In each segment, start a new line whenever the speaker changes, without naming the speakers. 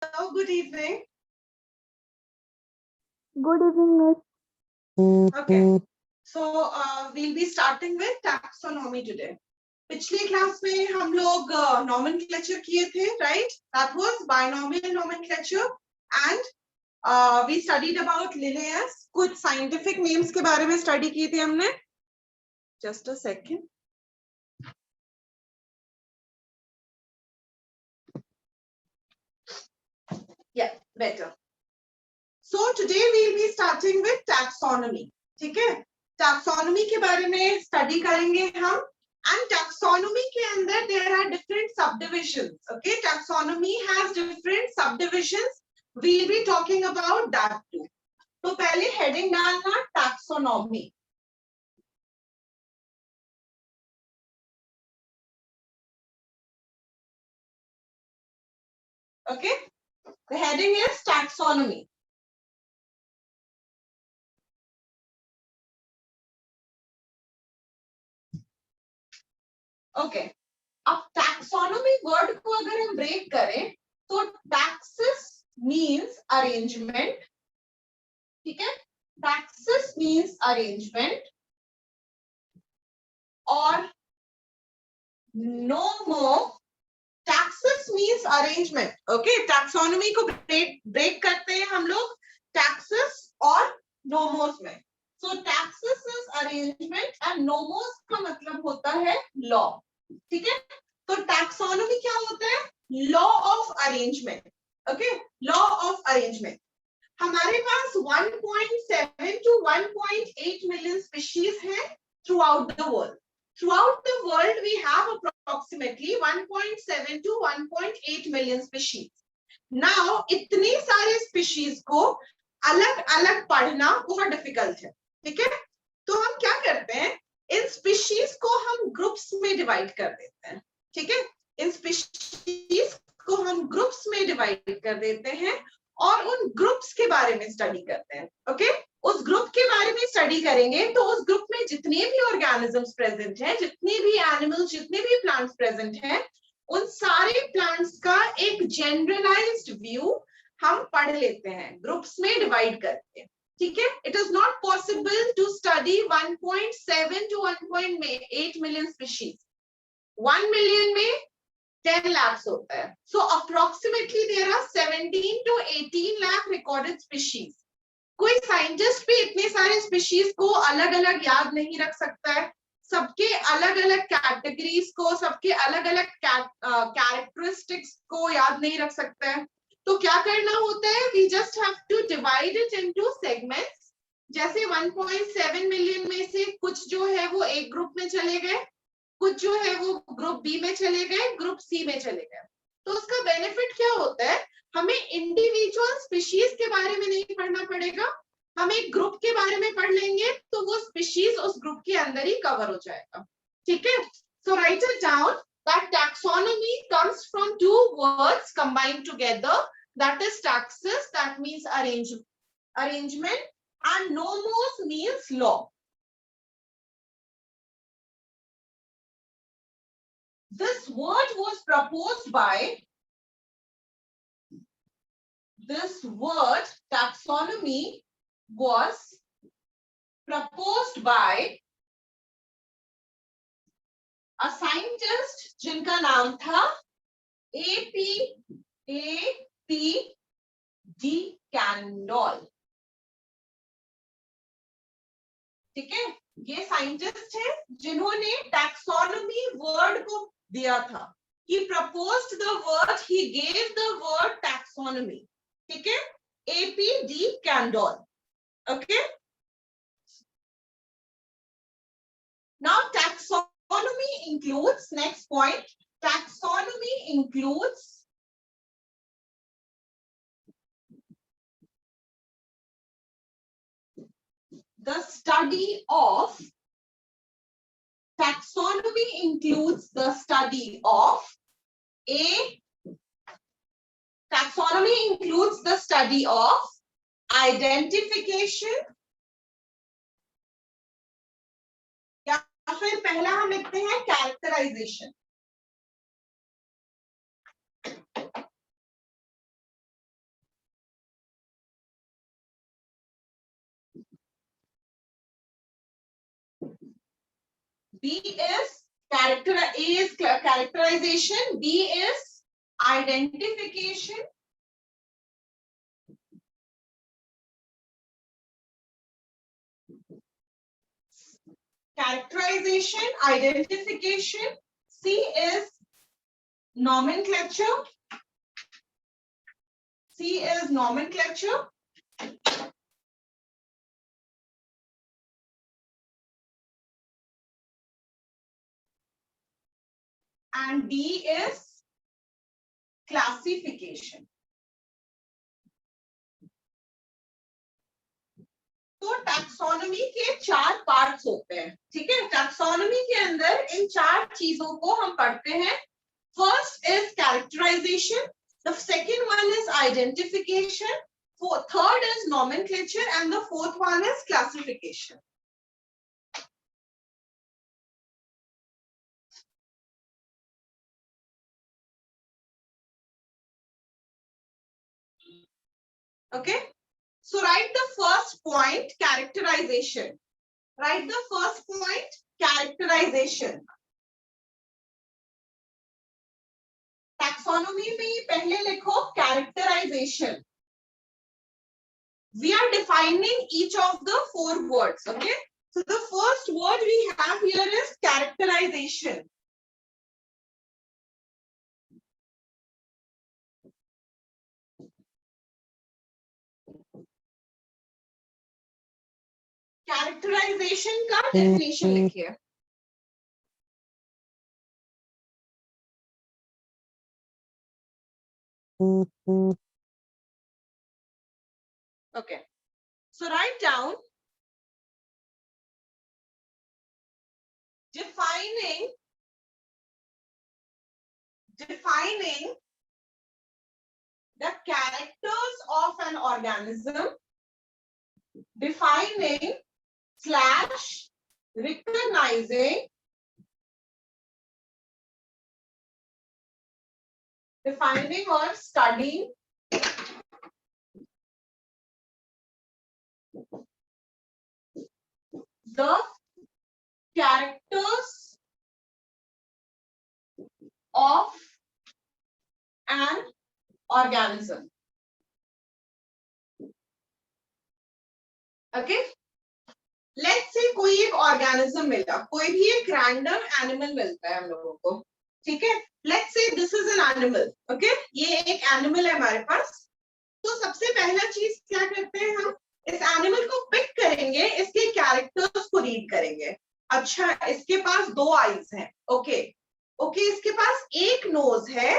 Hello, good evening.
Good evening, Miss.
Okay, so we'll be starting with taxonomy today. पिछली class में हम लोग nomenclature किए थे, right? That was binomial nomenclature, and we studied about Linnaeus. कुछ scientific names के बारे में study किए थे हमने. Just a second. Yeah, better. So today we'll be starting with taxonomy. ठीक है? Taxonomy के बारे में study करेंगे हम. And taxonomy के अंदर there are different subdivisions. Okay, taxonomy has different subdivisions. We'll be talking about that too. तो पहले heading डालना taxonomy. Okay, the heading is taxonomy. Okay, अब taxonomy word को अगर हम break करें तो taxes means arrangement. ठीक है, taxes means arrangement और nomo taxes means arrangement. Okay, taxonomy को break करते हैं हम लोग taxes और nomos में. So taxes is arrangement and nomos का मतलब होता है law. ठीक है, तो taxonomy क्या होता है? Law of arrangement. Okay, law of arrangement. हमारे पास 1.7 to 1.8 million species हैं throughout the world. Throughout the world, we have approximately 1.7 to 1.8 million species. Now, इतने सारे species को अलग-अलग पढ़ना बहुत difficult है, ठीक है? तो हम क्या करते हैं? इन species को हम groups में divide कर देते हैं, ठीक है? इन species को हम groups में divide कर देते हैं और उन ग्रुप्स के बारे में स्टडी करते हैं. ओके, उस ग्रुप के बारे में स्टडी करेंगे तो उस ग्रुप में जितने भी ऑर्गेनिजम्स प्रेजेंट हैं, जितने भी एनिमल्स, जितने भी प्लांट्स प्रेजेंट हैं, उन सारे प्लांट्स का एक जनरलाइज्ड व्यू हम पढ़ लेते हैं ग्रुप्स में डिवाइड करके. ठीक है, it is not possible to study 1.7 to 1.8 million species. 1 million में 10 lakhs होता है. So approximately there are 17 to 18 lakh recorded species. कोई साइंटिस्ट भी इतने सारे स्पीशीज को अलग-अलग याद नहीं रख सकता है. सबके अलग-अलग कैटेगरीज को, सबके अलग-अलग कैरेक्टरिस्टिक्स को याद नहीं रख सकता है. तो क्या करना होता है? We just have to divide it into segments. जैसे 1.7 मिलियन में से कुछ जो है वो एक ग्रुप में चले गए, कुछ जो है वो ग्रुप बी में चले गए, ग्रुप सी में चले गए. तो उसका बेनिफिट क्या होता है? हमें इंडिविजुअल स्पीशीज के बारे में नहीं पढ़ना पड़ेगा, हम एक ग्रुप के बारे में पढ़ लेंगे तो वो स्पीशीज उस ग्रुप के अंदर ही कवर हो जाएगा. ठीक है, so write it down that taxonomy comes from two words combined together, that is taxes, that means arrangement, and nomos means law. This word was proposed by, this word taxonomy was proposed by a scientist जिनका नाम था A.P. Candolle. ठीक है, ये scientist है जिन्होंने taxonomy word को दिया था. He proposed the word, he gave the word taxonomy. ठीक है, A.P. Candolle. Okay. Now taxonomy includes, next point, taxonomy includes the study of, taxonomy includes the study of taxonomy includes the study of identification, या फिर पहला हम लिखते हैं characterization. B is A is characterization, B is identification, identification, C is nomenclature, C is nomenclature, and D is classification. तो taxonomy के 4 parts होते हैं, ठीक है। टैक्सोनॉमी के अंदर इन 4 चीजों को हम पढ़ते हैं। First is characterisation, the second one is identification, third is nomenclature and the fourth one is classification. Okay, so write the first point, characterization. Write the first point, characterization. Taxonomy में पहले लिखो characterization. We are defining each of the 4 words. Okay, so the first word we have here is characterization. Characterization का definition लिखिए. Okay, so write down defining the characters of an organism, defining / recognizing defining or studying the characters of an organism. Okay, let's say कोई एक organism मिला, कोई भी एक random animal मिलता है हम लोगों को, ठीक है। लेट्स से this is an animal, okay, ये एक एनिमल है हमारे पास। तो सबसे पहला चीज क्या करते हैं, हम इस एनिमल को पिक करेंगे, इसके कैरेक्टर्स को रीड करेंगे। अच्छा, इसके पास 2 आईज हैं, ओके, इसके पास एक नोज है,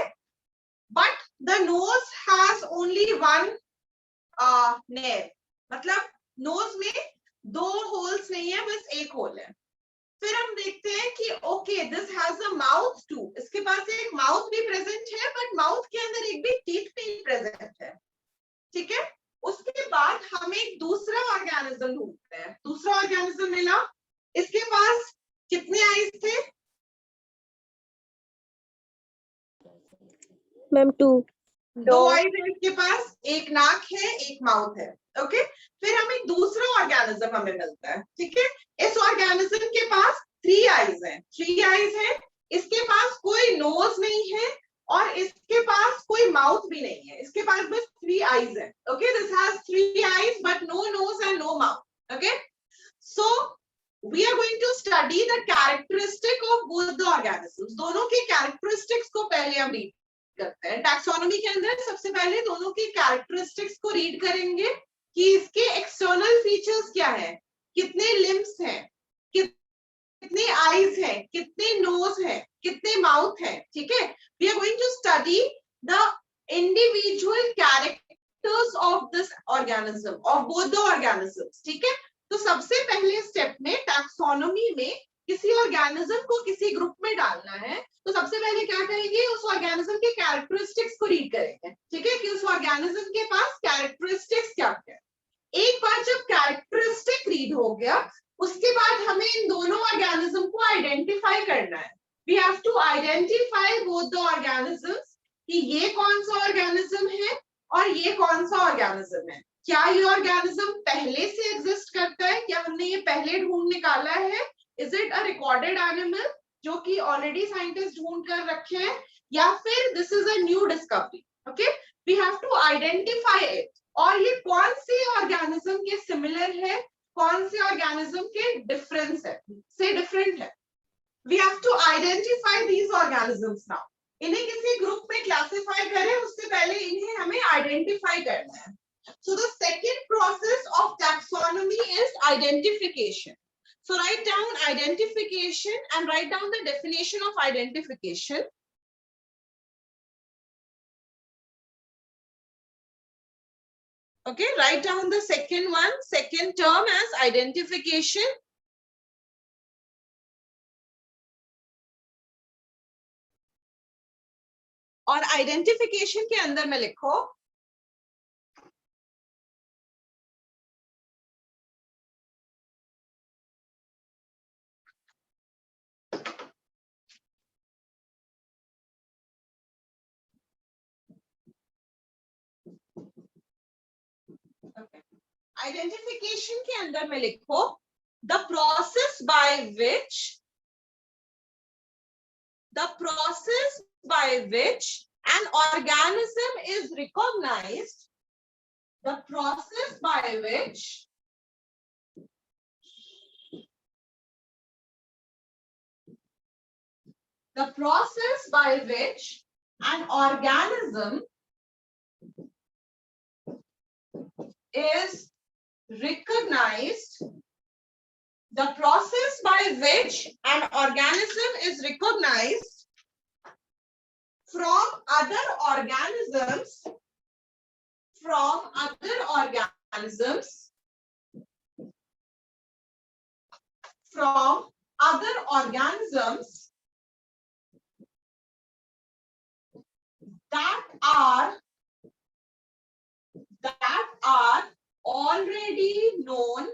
but the nose has only 1 नेर, मतलब नोज में 2 होल्स नहीं है, बस एक होल है। फिर हम देखते हैं कि okay this has a mouth too, इसके पास एक माउथ भी प्रेजेंट है, बट माउथ के अंदर एक भी टीथ नहीं प्रेजेंट है, ठीक है। उसके बाद हम एक दूसरा ऑर्गेनिज्म ढूंढते हैं, दूसरा ऑर्गेनिज्म मिला, इसके पास कितने आईज थे
मैम?
2 आईज है इसके पास, एक नाक है, एक माउथ है, ओके। फिर हम एक दूसरा ऑर्गेनिज्म हमें मिलता है, ठीक है। इस ऑर्गेनिज्म के पास 3 आईज हैं, 3 आईज है, इसके पास कोई नोज नहीं है और इसके पास कोई माउथ भी नहीं है, इसके पास बस 3 आईज है, okay. This has 3 eyes but no nose and no mouth, okay. So we are going to study the characteristic of both the organisms. दोनों के characteristics को पहले हम रीड करते हैं। टैक्सोनॉमी के अंदर सबसे पहले दोनों की कैरेक्टरिस्टिक्स को रीड करेंगे कि इसके एक्सटर्नल फीचर्स क्या है, कितने लिम्स हैं, कितने आईज हैं, कितने नोज हैं, कितने माउथ हैं, ठीक है। We are going to study the individual characters of this organism, of both the organisms, ठीक है। तो सबसे पहले स्टेप में टैक्सोनॉमी में किसी ऑर्गेनिज्म को किसी ग्रुप में डालना है, तो सबसे पहले क्या करेंगे, उस ऑर्गेनिज्म के कैरेक्टरिस्टिक्स को रीड करेंगे, ठीक है, कि उस ऑर्गेनिज्म के पास कैरेक्टरिस्टिक्स क्या है। एक बार जब कैरेक्टरिस्टिक रीड हो गया, उसके बाद हमें इन दोनों ऑर्गेनिज्म को आइडेंटिफाई करना है। We have to identify both the organisms, कि ये कौन सा ऑर्गेनिज्म है और ये कौन सा ऑर्गेनिज्म है। क्या ये ऑर्गेनिज्म पहले से एग्जिस्ट करता है, क्या हमने ये पहले ढूंढ निकाला है, is it a recorded animal जो कि ऑलरेडी साइंटिस्ट ढूंढ कर रखे हैं, या फिर this is a new discovery. Okay, we have to identify it. और ये कौन से ऑर्गेनिज्म के सिमिलर है, कौन से ऑर्गेनिज्म के डिफरेंस है, से डिफरेंट है. We have to identify these organisms now. इन्हें किसी ग्रुप में क्लासिफाई करें उससे पहले इन्हें हमें आइडेंटिफाई करना है. So the second process of taxonomy is identification. So write down identification and write down the definition of identification. Okay, write down the second one, second term as identification. और identification के अंदर में लिखो identification के अंदर में लिखो the process by which an organism is recognized, the process by which an organism is recognized, the process by which an organism is recognized from other organisms, that are already known.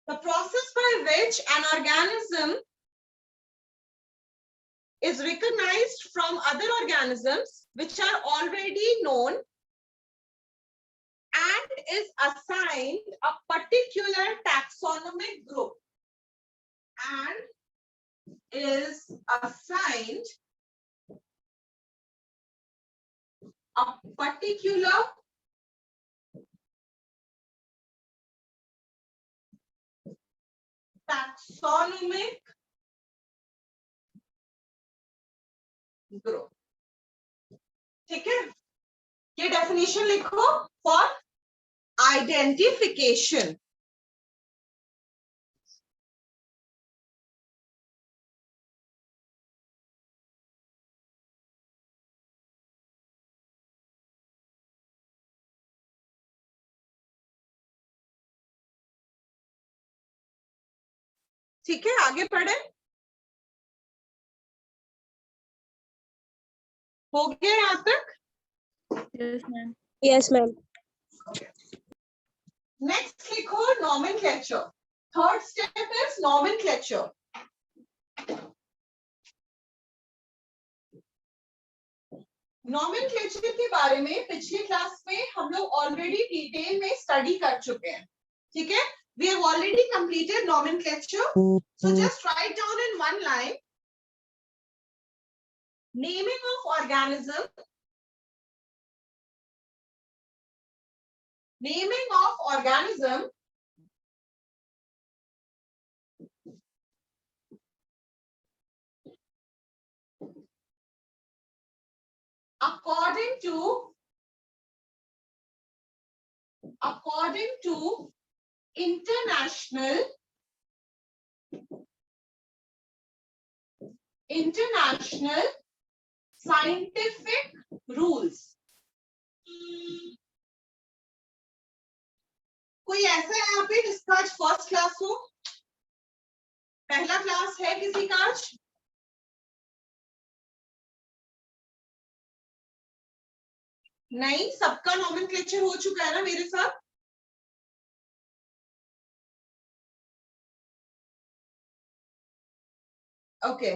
The process by which an organism is recognized from other organisms which are already known and is assigned a particular taxonomic group. And is assigned a particular taxonomic group. ठीक है, ये definition लिखो for identification. ठीक है, आगे पढ़े. हो गया यहाँ तक?
Yes, ma'am.
नेक्स्ट लिखो nomenclature. Third step is nomenclature. nomenclature के बारे में पिछली क्लास में हम लोग ऑलरेडी डिटेल में स्टडी कर चुके हैं. ठीक है, we have already completed nomenclature. So just write down in one line naming of organism, according to international scientific rules. कोई ऐसा है यहाँ पे जिसका आज फर्स्ट क्लास हो? पहला क्लास है किसी का आज? नहीं, सबका नॉमेनक्लेचर हो चुका है ना मेरे साथ? ओके,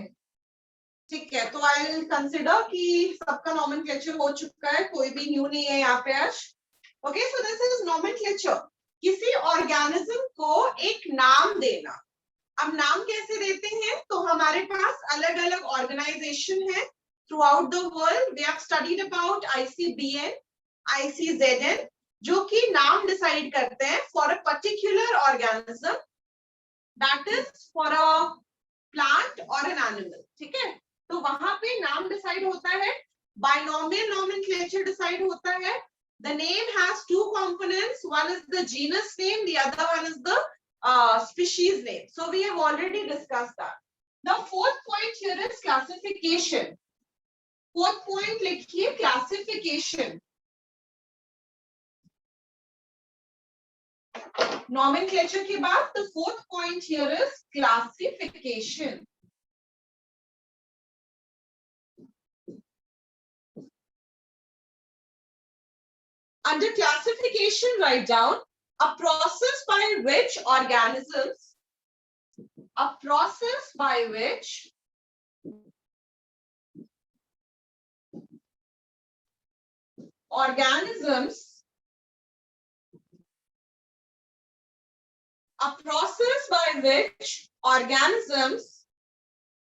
ठीक है, तो आई विल कंसिडर कि सबका नॉमेनक्लेचर हो चुका है, कोई भी न्यू नहीं है यहाँ पे आज. Okay, so this is nomenclature. किसी ऑर्गेनिज्म को एक नाम देना। अब नाम कैसे देते हैं, तो हमारे पास अलग अलग ऑर्गेनाइजेशन है throughout the world. We have studied about ICBN, ICZN, जो कि नाम डिसाइड करते हैं for a particular organism, that is for a plant और एन एनिमल। ठीक है, तो वहां पे नाम डिसाइड होता है, बाइनोमियल नॉमेनक्लेचर डिसाइड होता है। The name has two components. One is the genus name, the other one is the species name. So we have already discussed that. The fourth point here is classification. Fourth point likhiye classification. Nomenclature ke baad the fourth point here is classification. Under classification, write down a process by which organisms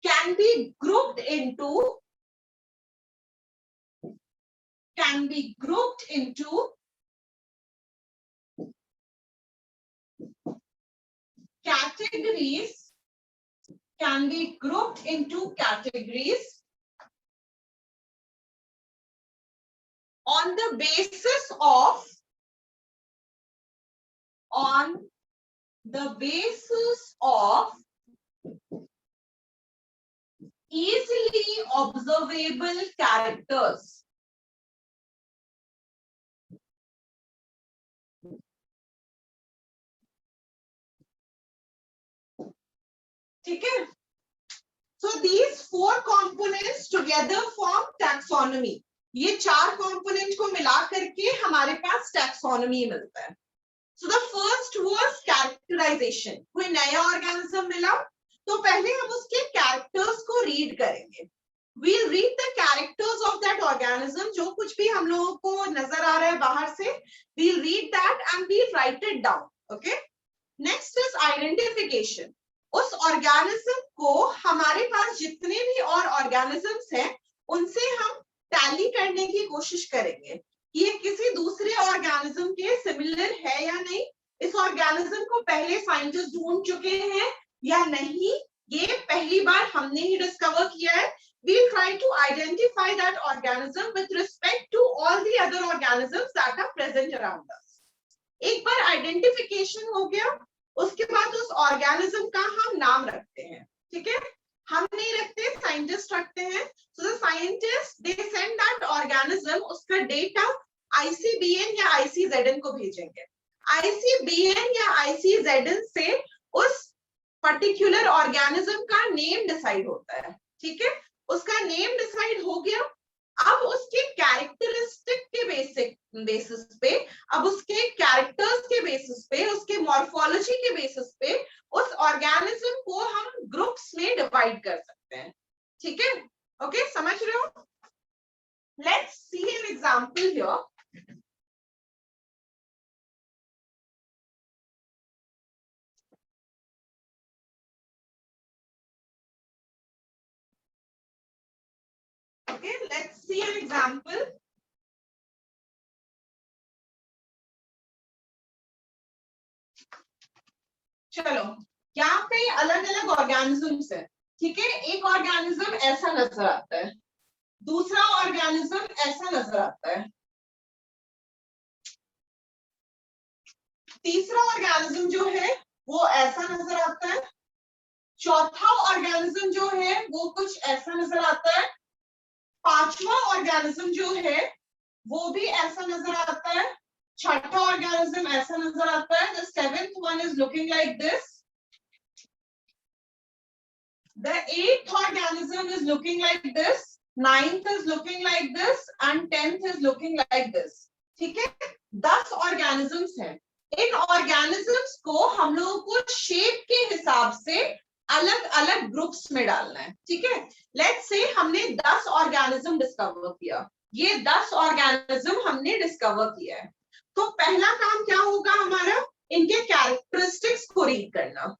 can be grouped into categories, on the basis of easily observable characters. ठीक है, so these four components together form taxonomy. ये चार component को मिला करके हमारे पास taxonomy मिलता है. So the first was characterization. कोई नया organism मिला तो पहले हम उसके characters को read करेंगे. We'll read the characters of that organism. जो कुछ भी हम लोगों को नजर आ रहा है बाहर से, we'll read that and we'll write it down. Okay. Next is identification. उस ऑर्गेनिज्म को हमारे पास जितने भी और ऑर्गेनिजम्स हैं उनसे हम टैली करने की कोशिश करेंगे कि ये किसी दूसरे ऑर्गेनिज्म के सिमिलर है या नहीं, इस ऑर्गेनिज्म को पहले साइंटिस्ट ढूंढ चुके हैं या नहीं, ये पहली बार हमने ही डिस्कवर किया है. We'll try to identify that organism with respect to all the other organisms that are present around us. एक बार आइडेंटिफिकेशन हो गया, उसके बाद उस ऑर्गेनिज्म का हम नाम रखते हैं. ठीक है, हम नहीं रखते, साइंटिस्ट रखते हैं. So the scientist they send that organism, उसका डेटा ICBN या ICZN को भेजेंगे. ICBN या ICZN से उस पर्टिकुलर ऑर्गेनिज्म का नेम डिसाइड होता है. ठीक है, उसका नेम डिसाइड हो गया. अब उसके कैरेक्टरिस्टिक के बेसिस पे, अब उसके कैरेक्टर्स के बेसिस पे, उसके मॉर्फोलॉजी के बेसिस पे उस ऑर्गेनिज्म को हम ग्रुप्स में डिवाइड कर सकते हैं. ठीक है, ओके, समझ रहे हो? Let's see an example here. Okay, let's see an example. चलो, यहाँ पे अलग अलग ऑर्गेनिजम्स है. ठीक है, एक ऑर्गेनिज्म ऐसा नजर आता है, दूसरा ऑर्गेनिज्म ऐसा नजर आता है, तीसरा ऑर्गेनिज्म जो है वो ऐसा नजर आता है, चौथा ऑर्गेनिज्म जो है वो कुछ ऐसा नजर आता है, पांचवा ऑर्गेनिज्म जो है वो भी ऐसा नजर आता है, छठा ऑर्गेनिज्म ऐसा नजर आता है. The seventh one is looking like this. The eighth organism is looking like this. Ninth is looking like this and 10th is looking like this. ठीक है, 10 organisms हैं. इन organisms को हम लोगों को शेप के हिसाब से अलग अलग ग्रुप्स में डालना है. ठीक है, लेट्स से हमने 10 ऑर्गेनिज्म डिस्कवर किया. ये 10 ऑर्गेनिज्म हमने डिस्कवर किया है, तो पहला काम क्या होगा हमारा, इनके कैरेक्टरिस्टिक्स को रीड करना.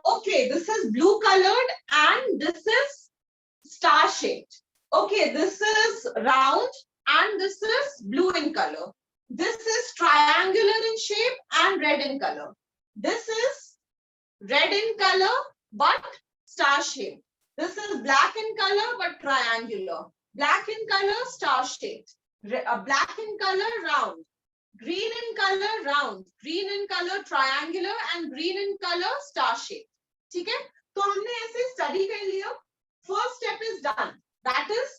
Okay, this is blue colored and this is star shaped. Okay, this is round and this is blue in color. This is triangular in shape and red in color. This is red in color but star shaped. This is black in color but triangular. Black in color, star shaped. Black in color, round. Green in color, round. Green in color, triangular and green in color, star shaped. ठीक है, तो हमने ऐसे study कर लिया. First step is done, that is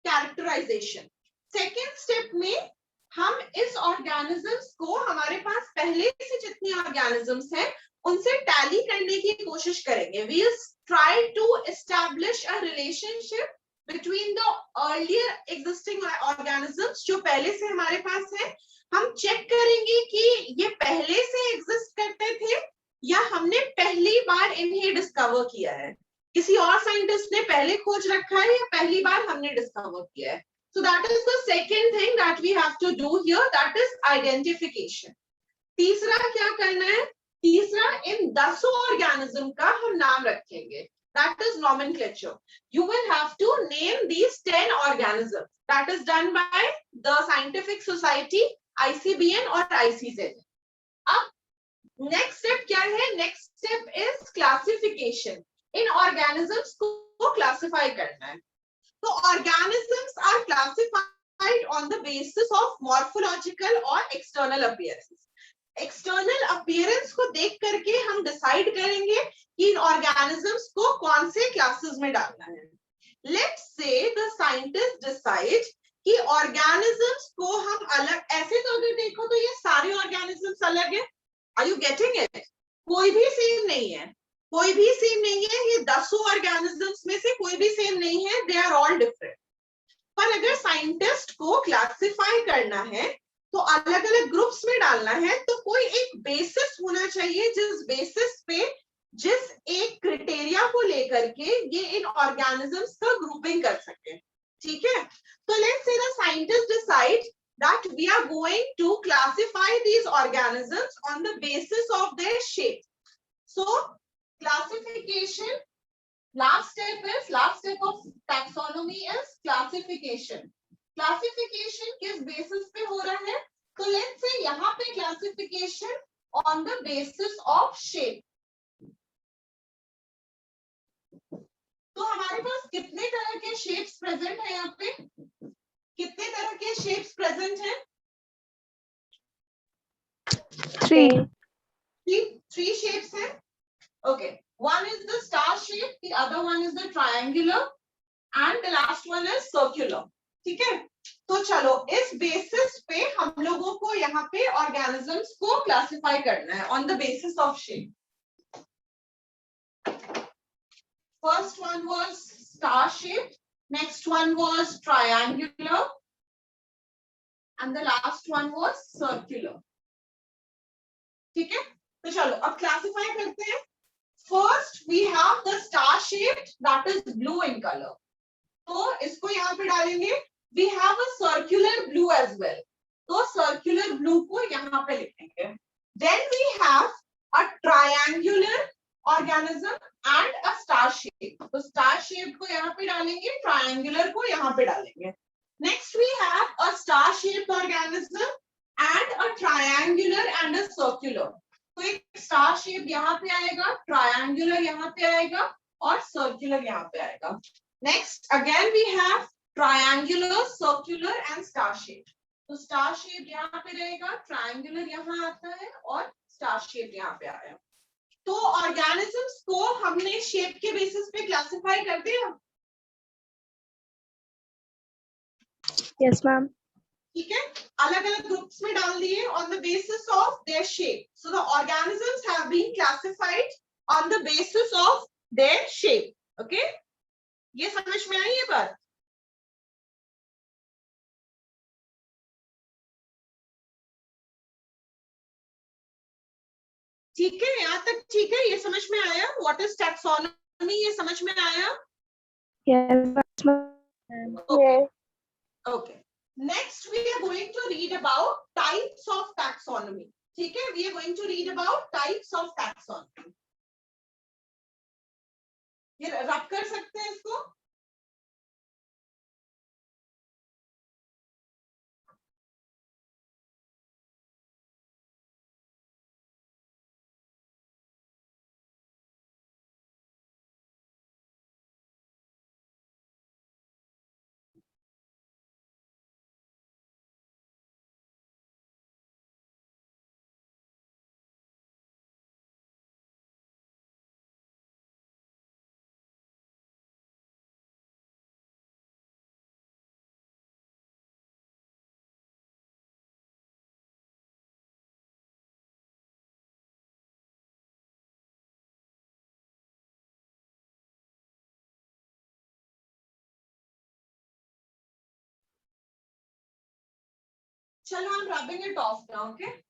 characterisation. Second step में हम इस ऑर्गेनिजम्स को, हमारे पास पहले से जितनी ऑर्गेनिजम्स हैं उनसे टैली करने की कोशिश करेंगे. We will try to establish a relationship between the earlier existing organisms जो पहले से हमारे पास है. हम चेक करेंगे कि ये पहले से एग्जिस्ट करते थे या हमने पहली बार इन्हें डिस्कवर किया है. किसी और साइंटिस्ट ने पहले खोज रखा है या पहली बार हमने डिस्कवर किया है. So that is the second thing that we have to do here, that is identification. तीसरा क्या करना है? तीसरा, इन 10 ऑर्गेनिज्म का हम नाम रखेंगे. That is nomenclature. You will have to name these 10 organisms. That is done by the Scientific Society, ICBN और ICZ. अब नेक्स्ट स्टेप क्या है? Next step is classification. इन ऑर्गेनिजम्स को क्लासिफाई करना है. तो organisms are classified on the basis of morphological और एक्सटर्नल अपीयरेंस. एक्सटर्नल अपीयरेंस को देख करके हम डिसाइड करेंगे कि इन ऑर्गेनिजम्स को कौन से क्लासेस में डालना है. लेट्स से द साइंटिस्ट डिसाइड कि ऑर्गेनिजम्स को हम अलग, ऐसे तो अगर देखो तो ये सारे ऑर्गेनिजम्स अलग है. Are you getting it? कोई भी सेम नहीं है, कोई भी सेम नहीं है. ये 10 ऑर्गेनिजम्स में से कोई भी सेम नहीं है. They are all different. पर अगर साइंटिस्ट को क्लासिफाई करना है तो अलग अलग ग्रुप्स में डालना है, तो कोई एक बेसिस होना चाहिए जिस बेसिस पे, जिस एक क्राइटेरिया को लेकर के ये इन ऑर्गेनिजम्स का ग्रुपिंग कर सके. ठीक है, तो लेट्स से the scientist decide that we are going to classify these organisms on the basis of their shape. So classification, last step of taxonomy is classification. Classification किस basis पे हो रहा है? तो let's say यहाँ पे classification on the basis of shape. तो हमारे पास कितने तरह के shapes present है यहाँ पे? कितने तरह के शेप्स प्रेजेंट हैं? 3 शेप्स हैं. Okay, one is the star shape, the other one is the triangular and the last one is circular. ठीक है, तो चलो इस बेसिस पे हम लोगों को यहाँ पे ऑर्गेनिजम्स को क्लासिफाई करना है on the basis of shape. First one was star shaped. Next one was triangular and the last one was circular. ठीक है, तो चलो अब क्लासिफाई करते हैं. First we have the star shaped, that is blue in color. तो इसको यहाँ पे डालेंगे. We have a circular blue as well. तो circular blue को यहाँ पे लिखेंगे. Then we have a triangular organism and a star shape. तो star shape को यहाँ पे डालेंगे, triangular को यहाँ पे डालेंगे. Next we have a star shaped organism and a triangular and a circular. तो एक star shape यहाँ पे आएगा, triangular यहाँ पे आएगा और circular यहाँ पे आएगा. Next again we have triangular, circular and star shape. तो star shape यहाँ पे रहेगा, triangular यहाँ आता है और star shape यहाँ पे आया. तो ऑर्गेनिजम्स को हमने शेप के बेसिस पे क्लासिफाई कर दिया.
Yes, ma'am.
ठीक है, अलग अलग ग्रुप्स में डाल दिए on the basis of their shape. So the organisms have been classified on the basis of their shape. Okay, ये समझ में आई ये बात? ठीक है, यहाँ तक ठीक है, ये समझ में आया? What is taxonomy, ये समझ में आया?
Yes, ma'am.
Okay. Okay. Next we are going to read about types of taxonomy. ठीक है, we are going to read about types of taxonomy. ये रब कर सकते हैं इसको? चलो, I'm rubbing it off now, okay?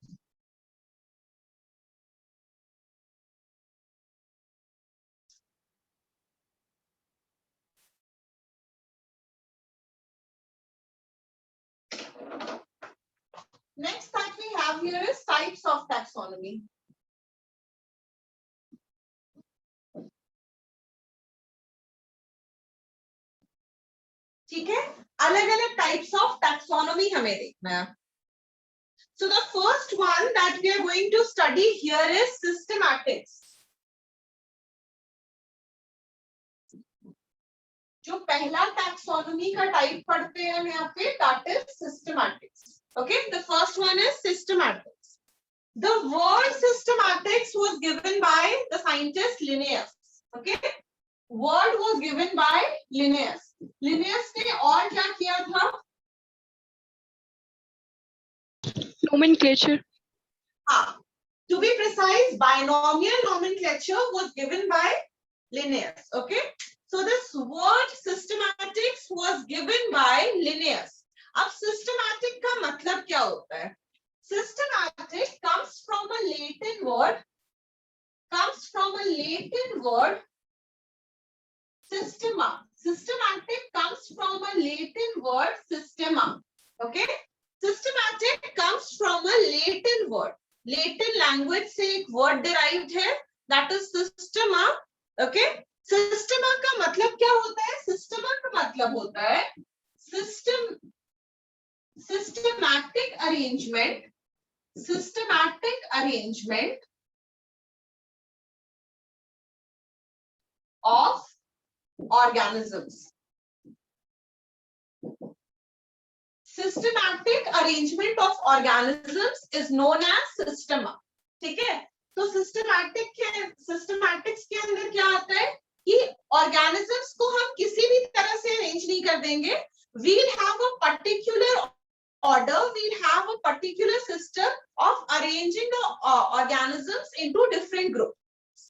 Next that we have here is types of taxonomy. ठीक है, अलग अलग types of taxonomy हमें देखना है. So the first one that we are going to study here is systematics. जो पहला taxonomy का type पढ़ते हैं हम यहाँ पे, that is systematics. Okay, the first one is systematics. The word systematics was given by the scientist Linnaeus. Okay, word was given by Linnaeus. Linnaeus ने और क्या किया था?
Nomenclature.
To be precise, binomial nomenclature was given by Linnaeus. Okay, so this word systematics was given by Linnaeus. अब systematic का मतलब क्या होता है? Systematic comes from a Latin word. Systema. Systematic comes from a Latin word systema. Okay, systematic comes from a Latin word. Latin language से एक word derived है, that is systema. Okay, systema का मतलब क्या होता है? Systema का मतलब होता है systematic arrangement of organisms. Systematic arrangement of organisms is known as systema. ठीक है, तो systematics के अंदर क्या आता है कि organisms को हम किसी भी तरह से arrange नहीं कर देंगे. We'll have a particular order, we'll have a particular system of arranging the organisms into different groups.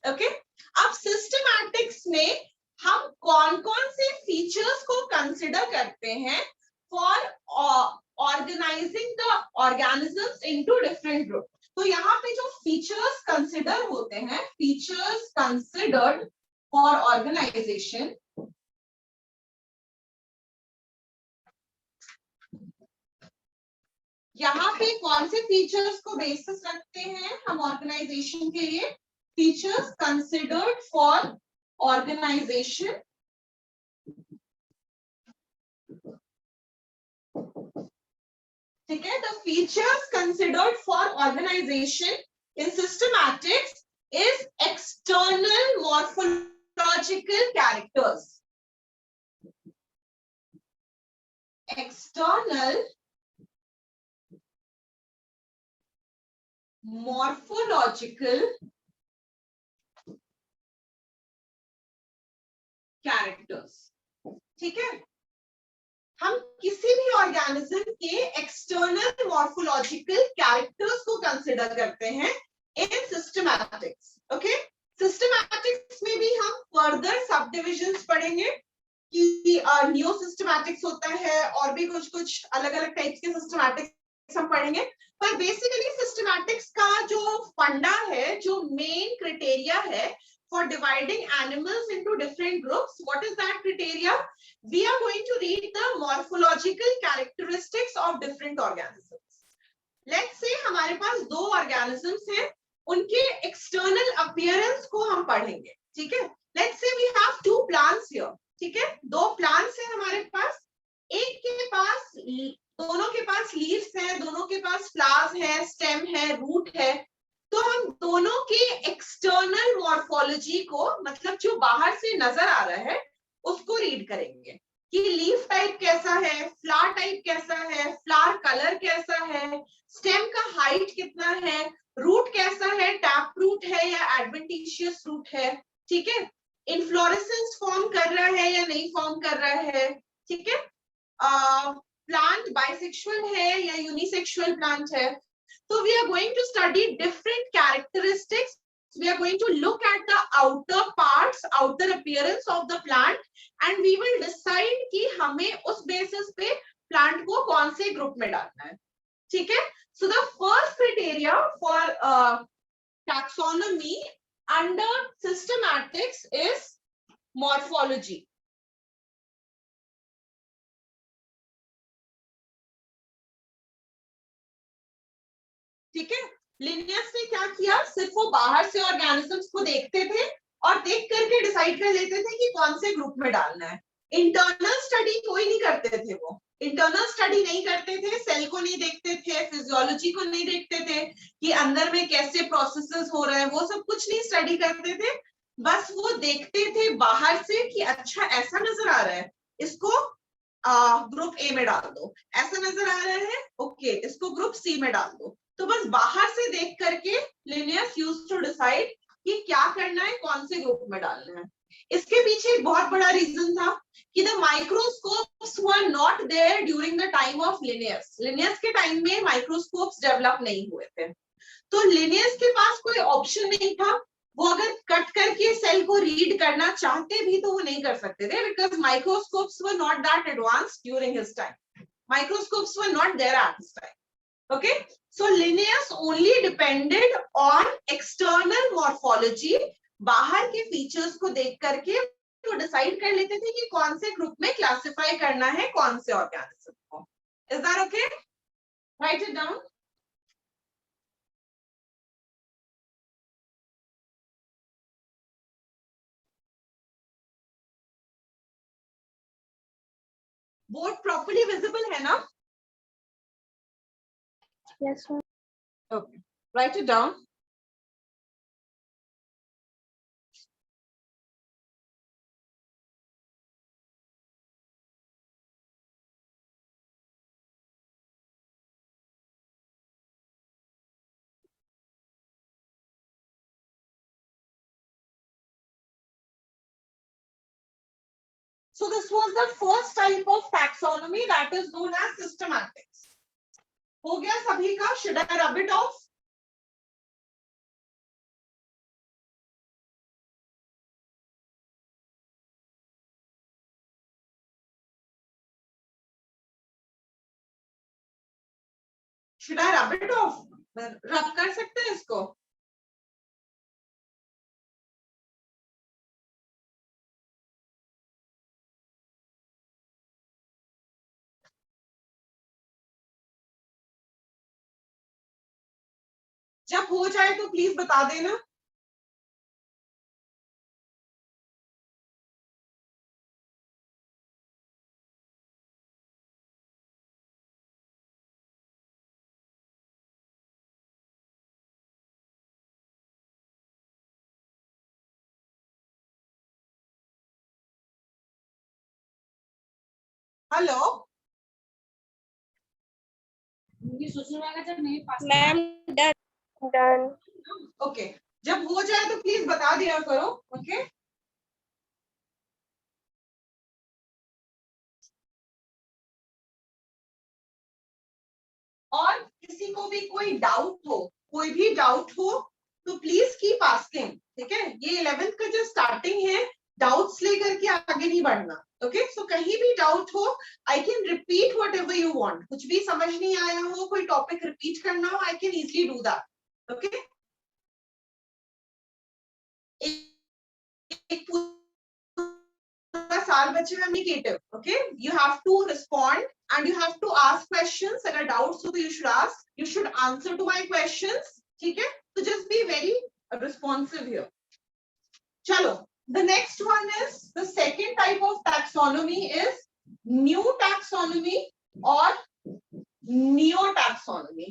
Okay, अब systematics में हम कौन-कौन से features को consider करते हैं for organizing the organisms into different groups. तो यहाँ पे जो features consider होते हैं, features considered for organization, यहाँ पे कौन से features को basis रखते हैं हम organization के लिए? Features considered for organization ठीक है, the features considered for organization in systematics is external morphological characters. External morphological characters. ठीक है, हम किसी भी ऑर्गेनिज्म के एक्सटर्नल मॉर्फोलॉजिकल कैरेक्टर्स को कंसिडर करते हैं इन सिस्टमैटिक्स. ओके, सिस्टमैटिक्स में भी हम फर्दर सब डिविजन्स पढ़ेंगे कि न्यू सिस्टमैटिक्स होता है और भी कुछ अलग अलग टाइप्स के सिस्टमैटिक्स हम पढ़ेंगे. पर बेसिकली सिस्टमैटिक्स का जो फंडा है, जो मेन क्राइटेरिया है for dividing animals into different groups, what is that criteria? We are going to read the morphological characteristics of different organisms. Let's say हमारे पास दो ऑर्गेनिजम्स हैं, उनके एक्सटर्नल अपीयरेंस को हम पढ़ेंगे, ठीक है। Let's say we have two plants here, ठीक है, दो प्लांट्स हैं हमारे पास, एक के पास, दोनों के पास लीव्स है, दोनों के पास फ्लावर्स है, स्टेम है, रूट है। तो हम दोनों के एक्सटर्नल मॉर्फोलॉजी को, मतलब जो बाहर से नजर आ रहा है, उसको रीड करेंगे कि लीफ टाइप कैसा है, फ्लावर टाइप कैसा है, फ्लावर कलर कैसा है, स्टेम का हाइट कितना है, रूट कैसा है, टैप रूट है या एडवेंटिशियस रूट है, ठीक है, इनफ्लोरेसेंस फॉर्म कर रहा है या नहीं फॉर्म कर रहा है, ठीक है, प्लांट बाइसेक्सुअल है या यूनिसेक्सुअल प्लांट है। So we are going to study different characteristics. We are going to look at the outer parts, outer appearance of the plant, and we will decide कि हमें उस basis पे plant को कौन से group में डालना है, ठीक है। So the first criteria for taxonomy under systematics is morphology. ठीक है, लिनियस ने क्या किया, सिर्फ वो बाहर से ऑर्गेनिजम्स को देखते थे और देख करके डिसाइड कर लेते थे कि कौन से ग्रुप में डालना है। इंटरनल स्टडी कोई नहीं करते थे, वो इंटरनल स्टडी नहीं करते थे, सेल को नहीं देखते थे, फिजियोलॉजी को नहीं देखते थे कि अंदर में कैसे प्रोसेसेस हो रहे हैं, वो सब कुछ नहीं स्टडी करते थे। बस वो देखते थे बाहर से कि अच्छा ऐसा नजर आ रहा है, इसको ग्रुप ए में डाल दो, ऐसा नजर आ रहा है, ओके इसको ग्रुप सी में डाल दो। तो बस बाहर से देख करके लिनियस यूज्ड टू डिसाइड कि क्या करना है, कौन से ग्रुप में डालना है। इसके पीछे एक बहुत बड़ा रीजन था कि the microscopes were not there during the time of Linnaeus. Linnaeus के टाइम में माइक्रोस्कोप्स डेवलप नहीं हुए थे, तो लिनियस के पास कोई ऑप्शन नहीं था। वो अगर कट करके सेल को रीड करना चाहते भी तो वो नहीं कर सकते थे, because microscopes were not that advanced during his time, microscopes were not there at his time. Okay, so Linnaeus only depended on external morphology. बाहर के फीचर्स को देख करके तो डिसाइड कर लेते थे कि कौन से ग्रुप में क्लासिफाई करना है कौन से ऑर्गेनिज्म को। Is that okay? Write it down. Board properly visible है ना?
Yes, ma'am.
Okay. Write it down. So this was the first type of taxonomy, that is known as systematics. हो गया सभी का? Should I rub it off? Should I rub it off? रब कर सकते हैं इसको? जब हो जाए तो प्लीज बता देना। Hello
ma'am done done.
Okay, जब हो जाए तो प्लीज बता दिया करो। ओके और किसी को भी कोई डाउट हो, कोई भी डाउट हो तो प्लीज कीप आस्किंग, ठीक है। ये 11th का जो स्टार्टिंग है, डाउट्स लेकर के आगे नहीं बढ़ना। ओके सो कहीं भी डाउट हो, I can repeat what ever you want. कुछ भी समझ नहीं आया हो, कोई टॉपिक रिपीट करना हो, I can easily do that. Okay एक पूरा सारे बच्चे communicative. Okay, you have to respond and you have to ask questions. अगर doubts हो तो you should ask, you should answer to my questions. ठीक है, so just be very responsive here. चलो, the next one is the second type of taxonomy is new taxonomy or neo taxonomy.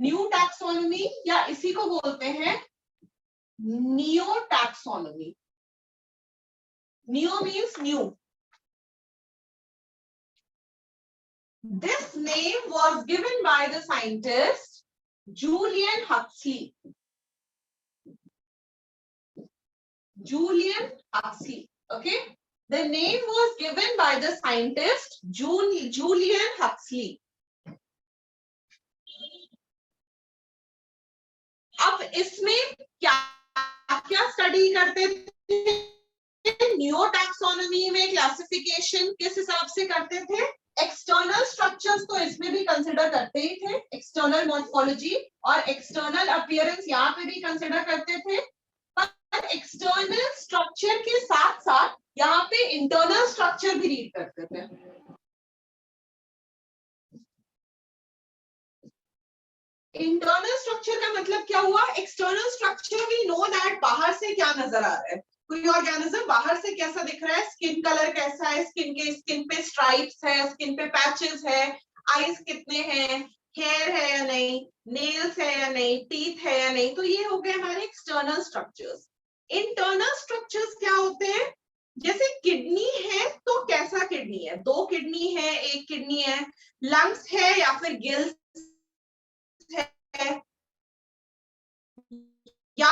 New taxonomy या इसी को बोलते हैं neo taxonomy. Neo means new. This name was given by the scientist Julian Huxley. Julian Huxley. Okay, the name was given by the scientist Julian Huxley. अब इसमें क्या क्या study करते थे? न्यू टैक्सोनॉमी में क्लासिफिकेशन किस हिसाब से करते थे? एक्सटर्नल स्ट्रक्चर्स तो इसमें भी कंसिडर करते ही थे, एक्सटर्नल मॉर्फोलॉजी और एक्सटर्नल अपीयरेंस यहाँ पे भी कंसिडर करते थे, पर एक्सटर्नल स्ट्रक्चर के साथ साथ यहाँ पे इंटरनल स्ट्रक्चर भी रीड करते थे. इंटरनल स्ट्रक्चर का मतलब क्या हुआ? External structure we know that बाहर से क्या नजर आ रहा है, कोई ऑर्गेनिज्म बाहर से कैसा दिख रहा है, स्किन कलर कैसा है, स्किन पे स्ट्राइप्स है, स्किन पे पैचेस है, आईज कितने हैं, हेयर है या नहीं, नेल्स है या नहीं, टीथ है या नहीं. तो ये हो गए हमारे एक्सटर्नल स्ट्रक्चर्स. इंटरनल स्ट्रक्चर्स क्या होते हैं? जैसे किडनी है तो कैसा किडनी है? 2 किडनी है, 1 किडनी है, लंग्स है या फिर गिल्स है, या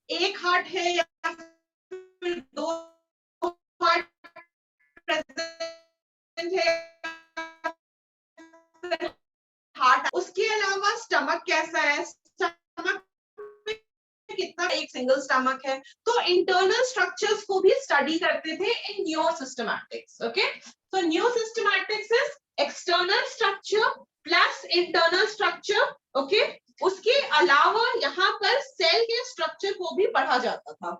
एक हार्ट है या फिर 2 हार्ट प्रेजेंट है, हार्ट. उसके अलावा स्टमक कैसा है, स्टमक कितना, एक सिंगल स्टमक है. तो इंटरनल स्ट्रक्चर्स को भी स्टडी करते थे in new systematics. Okay, so new systematics is external structure plus internal structure. Okay, उसके अलावा यहाँ पर सेल के स्ट्रक्चर को भी पढ़ा जाता था.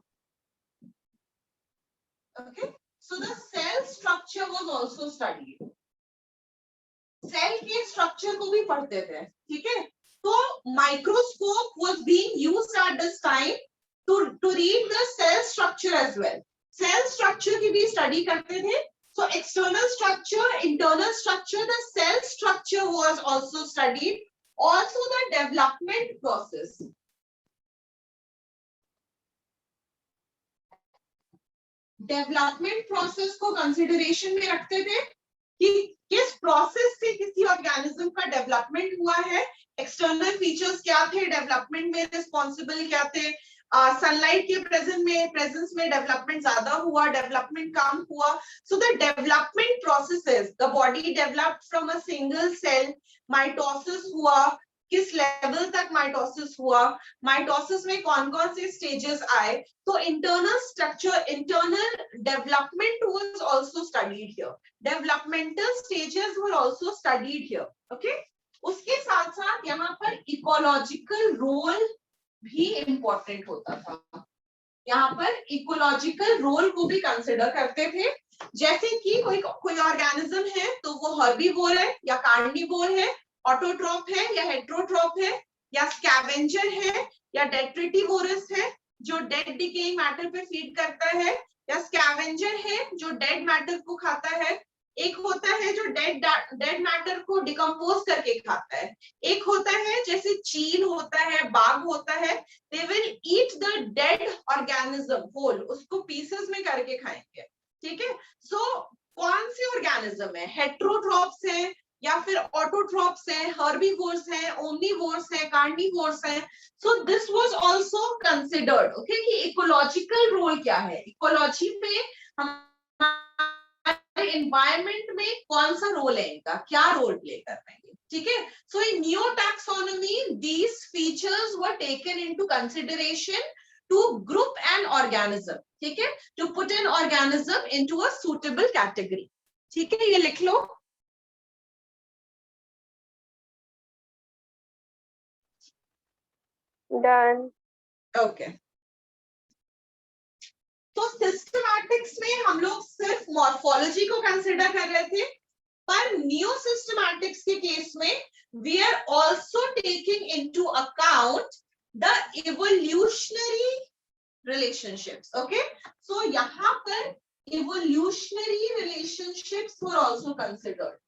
Okay, so the cell structure was also studied. Cell के स्ट्रक्चर को भी पढ़ते थे. ठीक है, तो microscope was being used at this time to read the cell structure as well. Cell structure की भी स्टडी करते थे. So external structure, internal structure, the cell structure was also studied. Also the development process. Development process को consideration में रखते थे कि किस प्रोसेस से किसी ऑर्गेनिज्म का डेवलपमेंट हुआ है, एक्सटर्नल फीचर्स क्या थे, डेवलपमेंट में रिस्पॉन्सिबल क्या थे, सनलाइट के प्रेजेंस में डेवलपमेंट ज्यादा हुआ, डेवलपमेंट कम हुआ. So the development processes, the body developed from a single cell, mitosis हुआ, किस लेवल तक माइटोसिस हुआ, माइटोसिस में कौन कौन से स्टेजेस आए. तो internal structure, internal development was also studied here. Developmental stages were also studied here. Okay, उसके साथ साथ यहाँ पर इकोलॉजिकल रोल भी इंपॉर्टेंट होता था. यहाँ पर इकोलॉजिकल रोल को भी कंसिडर करते थे. जैसे कि कोई ऑर्गेनिज्म है तो वो हर्बीवोर है या कार्निवोर है, ऑटोट्रॉप है या हेट्रोट्रॉप है, या स्कैवेंजर है या डेट्रिटिवोरस है जो डेड डिकेइंग मैटर पे फीड करता है, या स्कैवेंजर है जो डेड मैटर को खाता है. एक होता है जो डेड मैटर को डिकम्पोज करके खाता है. एक होता है जैसे चील होता है, बाघ होता है, they will eat the dead organism whole, उसको पीसेस में करके खाएंगे. ठीक है, सो कौन से ऑर्गेनिज्म है, हेट्रोट्रॉप्स है या फिर ऑटोट्रॉप्स है, हर्बीवोर्स है, ओमनीवोर्स है, कार्निवोर्स है. So this was also considered. Okay, कि इकोलॉजिकल रोल क्या है, इकोलॉजी पे हम एनवायरमेंट में कौन सा रोल है इनका, क्या रोल प्ले कर रहे हैं. ठीक है, so in new taxonomy these features were taken into consideration to group an organism. ठीक है, to put an organism into a suitable category. ठीक है, ये लिख लो.
Done.
ओके, तो सिस्टमैटिक्स में हम लोग सिर्फ मॉर्फोलॉजी को कंसिडर कर रहे थे, पर न्यू सिस्टमैटिक्स के केस में we are also taking into account the evolutionary relationships. Okay, so यहाँ पर evolutionary relationships were also considered.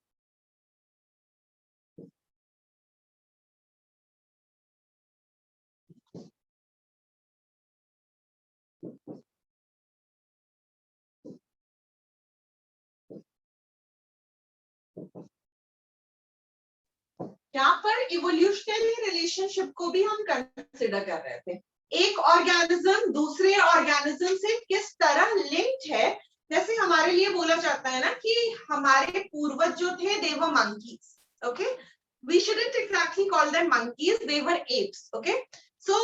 यहाँ पर इवोल्यूशनरी रिलेशनशिप को भी हम कंसिडर कर रहे थे। एक ऑर्गेनिज्म दूसरे ऑर्गेनिज्म से किस तरह लिंक्ड है, जैसे हमारे लिए बोला जाता है ना कि हमारे पूर्वज जो थे they were monkeys, okay, we shouldn't exactly call them monkeys, they were apes, okay, so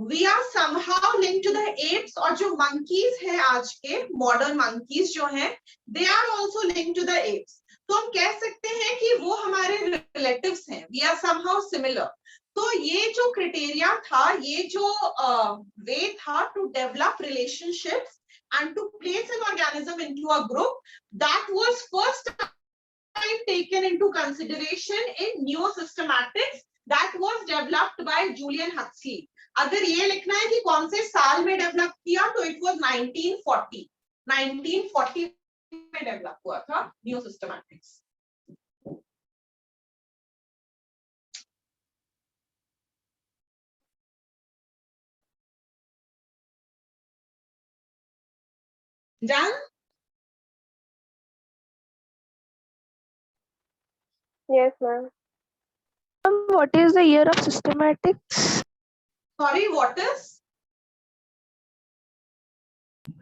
we are somehow linked to the apes, और जो मंकीज है आज के मॉडर्न मंकीज जो हैं they are also linked to the apes, तो हम कह सकते हैं कि वो हमारे रिलेटिव्स हैं, वी आर समहाउ सिमिलर। तो ये जो क्राइटेरिया था, ये जो वे था to develop relationships and to place an organism into a group, that was first time taken into consideration in neo systematics that was developed by Julian Huxley. अगर ये लिखना है कि कौन से साल में डेवलप किया, तो it was 1940 में डेवलप हुआ था new systematics. Done?
Yes, ma'am. What is the year of systematics?
Sorry, what is?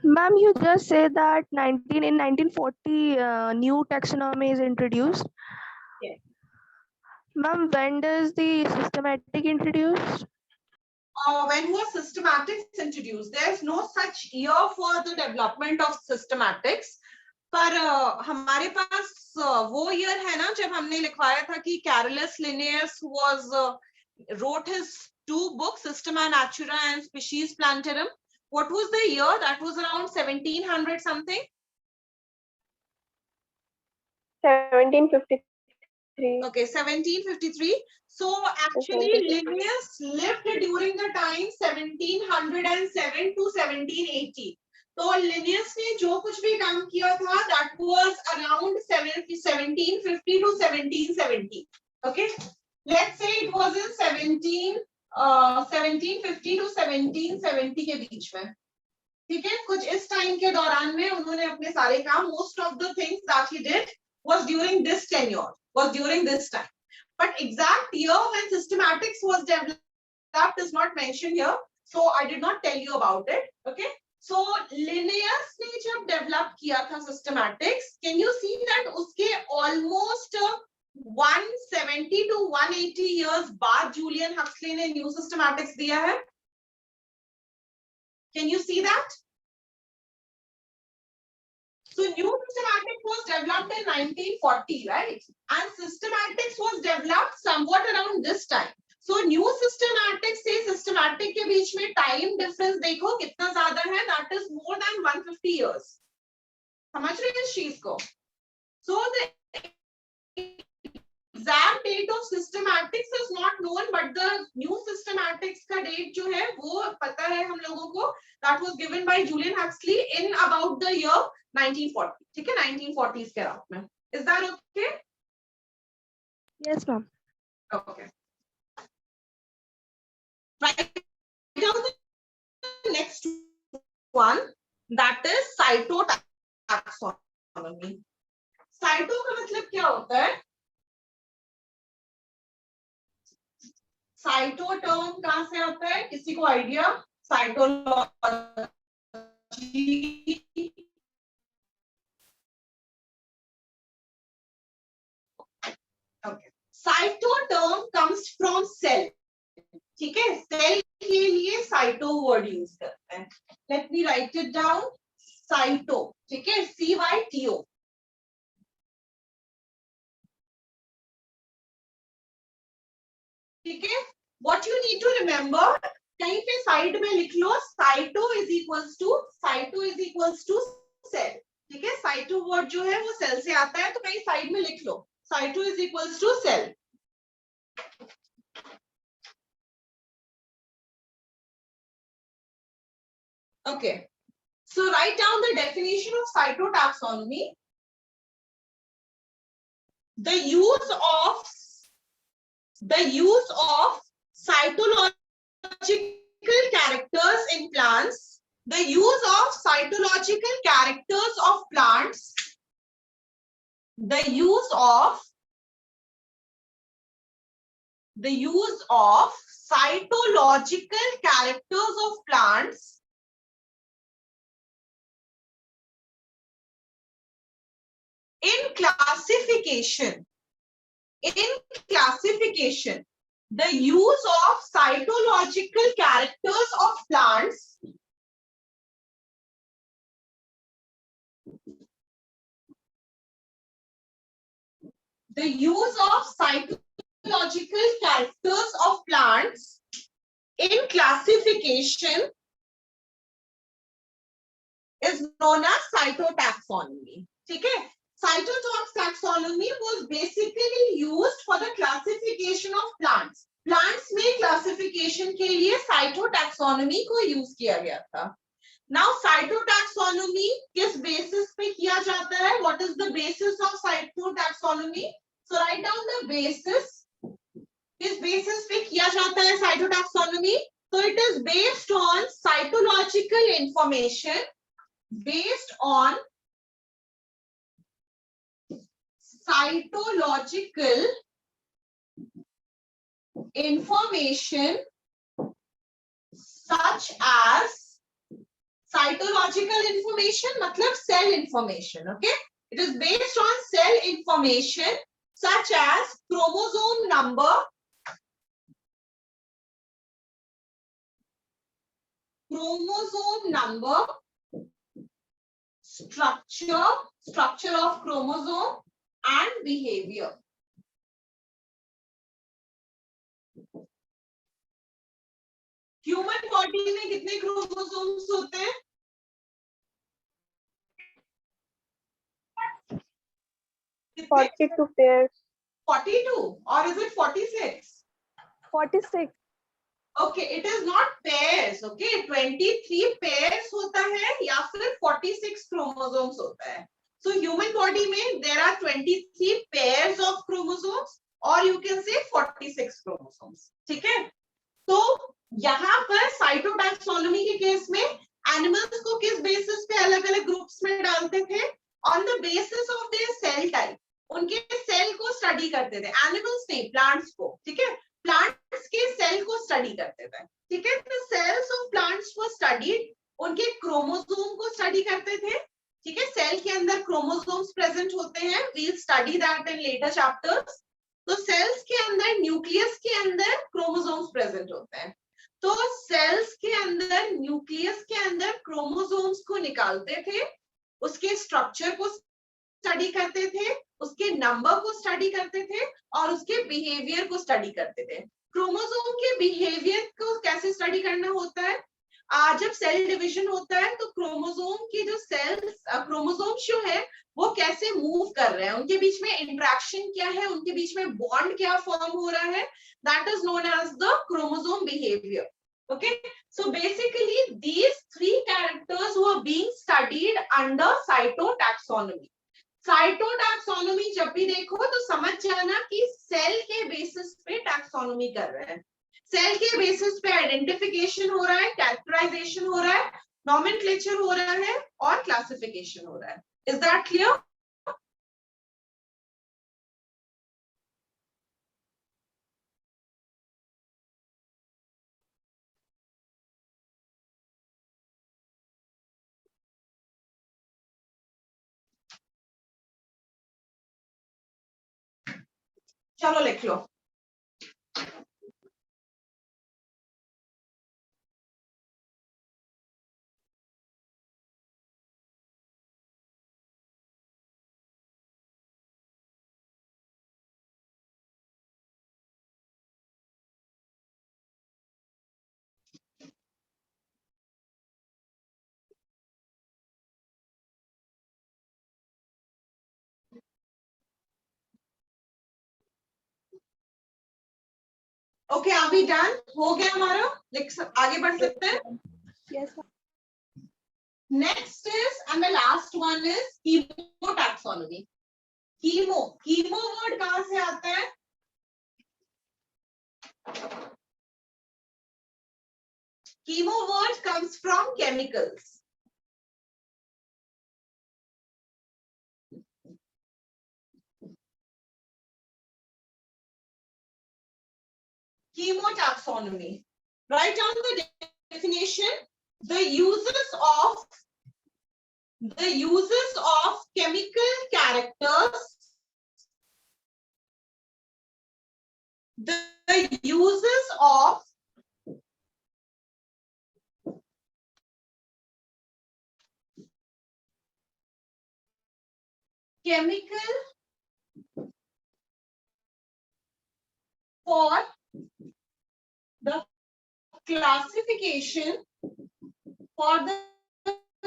Ma'am, you just said that 1940 new taxonomy is introduced.
Yes.
Ma'am, when does the systematic introduced?
When was systematics introduced? There is no such year for the development of systematics, पर हमारे पास वो year है ना जब हमने लिखवाया था कि Carolus Linnaeus was wrote his 2 books, Systema Naturae and Species Plantarum. What was the year? That was around 1700 something.
1753.
Okay, 1753. So actually Linnaeus lived during the time 1707 to 1780. तो Linnaeus ने जो कुछ भी काम किया था that was around 1750 to 1770. Okay, let's say it was in 1750 to 1770 के बीच में, ठीक है, कुछ इस टाइम के दौरान में उन्होंने अपने सारे काम, most of the things that he did was during this tenure, was during this time. But exact year when systematics was developed is not mentioned here, so I did not tell you about it. Okay, so Linnaeus ने जब develop किया था systematics, can you see that उसके almost 170 to 180 years बाद Julian Huxley ने new systematics दिया है? Can you see that? So new systematics was developed in 1940, right? And systematics was developed somewhat around this time. So new systematics से systematic के बीच में time difference देखो कितना ज़्यादा है, that is more than 150 years. समझ रहे हैं इस चीज को? So the exact date of systematics is not known, but the new systematics का date जो है वो पता है हम लोगों को, that was given by Julian Huxley in about the year 1940. ठीक है, 1940s के अराउंड में. Is that okay?
Yes, ma'am.
Okay. Right now the next one, that is cytotaxonomy. Cyto का मतलब क्या होता है? साइटो टर्म कहां से आता है, किसी को idea? Cytology, okay, cyto term comes from cell, ठीक है, सेल के लिए साइटो वर्ड यूज करते हैं. Let me write it down, cyto, ठीक है, CYTO. ठीक है, what you need to remember, कहीं पे साइड में लिख लो cyto is equals to cell. ठीक है, साइटो वर्ड जो है वो सेल से आता है, तो कहीं साइड में लिख लो cyto is equals to cell. Okay, so write down the definition of cytotaxonomy. The use of cytological characters in plants. The use of cytological characters of plants. The use of cytological characters of plants in classification. The use of cytological characters of plants in classification is known as cytotaxonomy. ठीक है, cytotaxonomy was basically used for the classification of plants. Plants में classification के लिए cytotaxonomy को use किया गया था. Now cytotaxonomy किस basis पे किया जाता है? What is the basis of cytotaxonomy? So write down the basis. किस basis पे किया जाता है cytotaxonomy? So it is based on cytological information. Based on cytological information such as cytological information मतलब cell information. Okay, it is based on cell information such as chromosome number, structure of chromosome and behavior. Human body में कितने chromosomes होते हैं?
42 pairs.
42 or is it 46?
46.
Okay, it is not pairs. Okay, 23 pairs होता है या फिर 46 chromosomes होता है. So human body में there are 23 pairs of chromosomes or you can say 46 chromosomes. ठीक है, तो यहाँ पर cytotaxonomy के केस में एनिमल्स को किस बेसिस पे अलग अलग ग्रुप्स में डालते थे? On the basis of their cell type. उनके सेल को स्टडी करते थे, एनिमल्स नहीं, प्लांट्स को. ठीक है, प्लांट्स के सेल को स्टडी करते थे. ठीक है, तो cells of plants were studied, उनके क्रोमोसोम को स्टडी करते थे. ठीक है, सेल के अंदर क्रोमोसोम्स प्रेजेंट होते हैं, we will study that in later chapters. तो सेल्स के अंदर, न्यूक्लियस के अंदर क्रोमोसोम्स प्रेजेंट होते हैं. तो सेल्स के अंदर, न्यूक्लियस के अंदर क्रोमोसोम्स को निकालते थे, उसके स्ट्रक्चर को स्टडी करते थे, उसके नंबर को स्टडी करते थे और उसके बिहेवियर को स्टडी करते थे. क्रोमोसोम के बिहेवियर को कैसे स्टडी करना होता है? जब सेल डिवीजन होता है तो क्रोमोसोम की जो सेल्स, क्रोमोसोम्स जो है वो कैसे मूव कर रहे हैं, उनके बीच में इंटरेक्शन क्या है, उनके बीच में बॉन्ड क्या फॉर्म हो रहा है, that is known as the chromosome behaviour. Okay, so basically these three characters were being studied under cytotaxonomy. Cytotaxonomy जब भी देखो तो समझ जाना कि सेल के बेसिस पे टैक्सोनॉमी कर रहे हैं. सेल के बेसिस पे आइडेंटिफिकेशन हो रहा है, कैरेक्टराइजेशन हो रहा है, नॉमेनक्लेचर हो रहा है और क्लासिफिकेशन हो रहा है. Is that clear? चलो लिख लो. ओके, अभी डन हो गया हमारा, आगे बढ़ सकते हैं.
Yes.
Next is, and the last one is chemotaxonomy. Chemo word कहां से आता है? Chemo word comes from chemicals. Chemotaxonomy. Write down the definition. The uses of chemical characters. The uses of chemical for the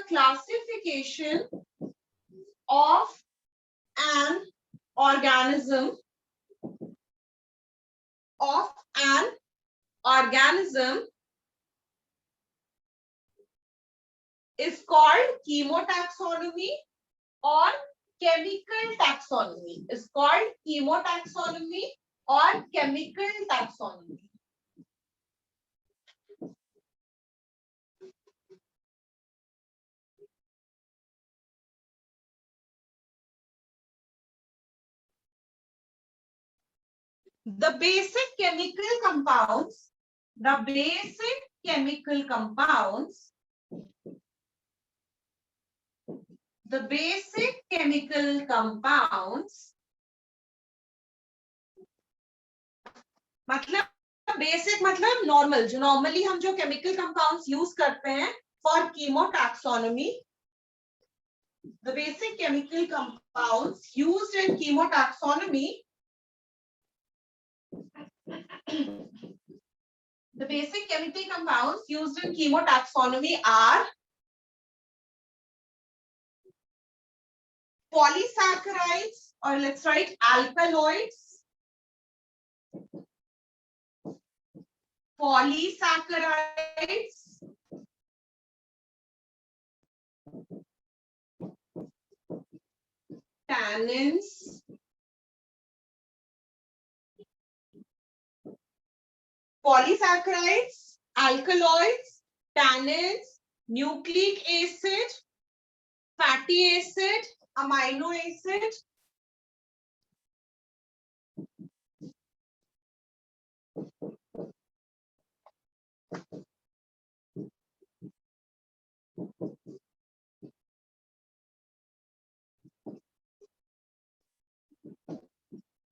classification of an organism is called chemotaxonomy, or chemical taxonomy is called chemotaxonomy or chemical taxonomy. The basic chemical compounds मतलब basic मतलब normal, जो normally हम जो chemical compounds use करते हैं for कीमोटैक्सोनॉमी. The basic chemical compounds used in chemotaxonomy are polysaccharides, or let's write alkaloids, tannins, polysaccharides, alkaloids, tannins, nucleic acid, fatty acid, amino acid,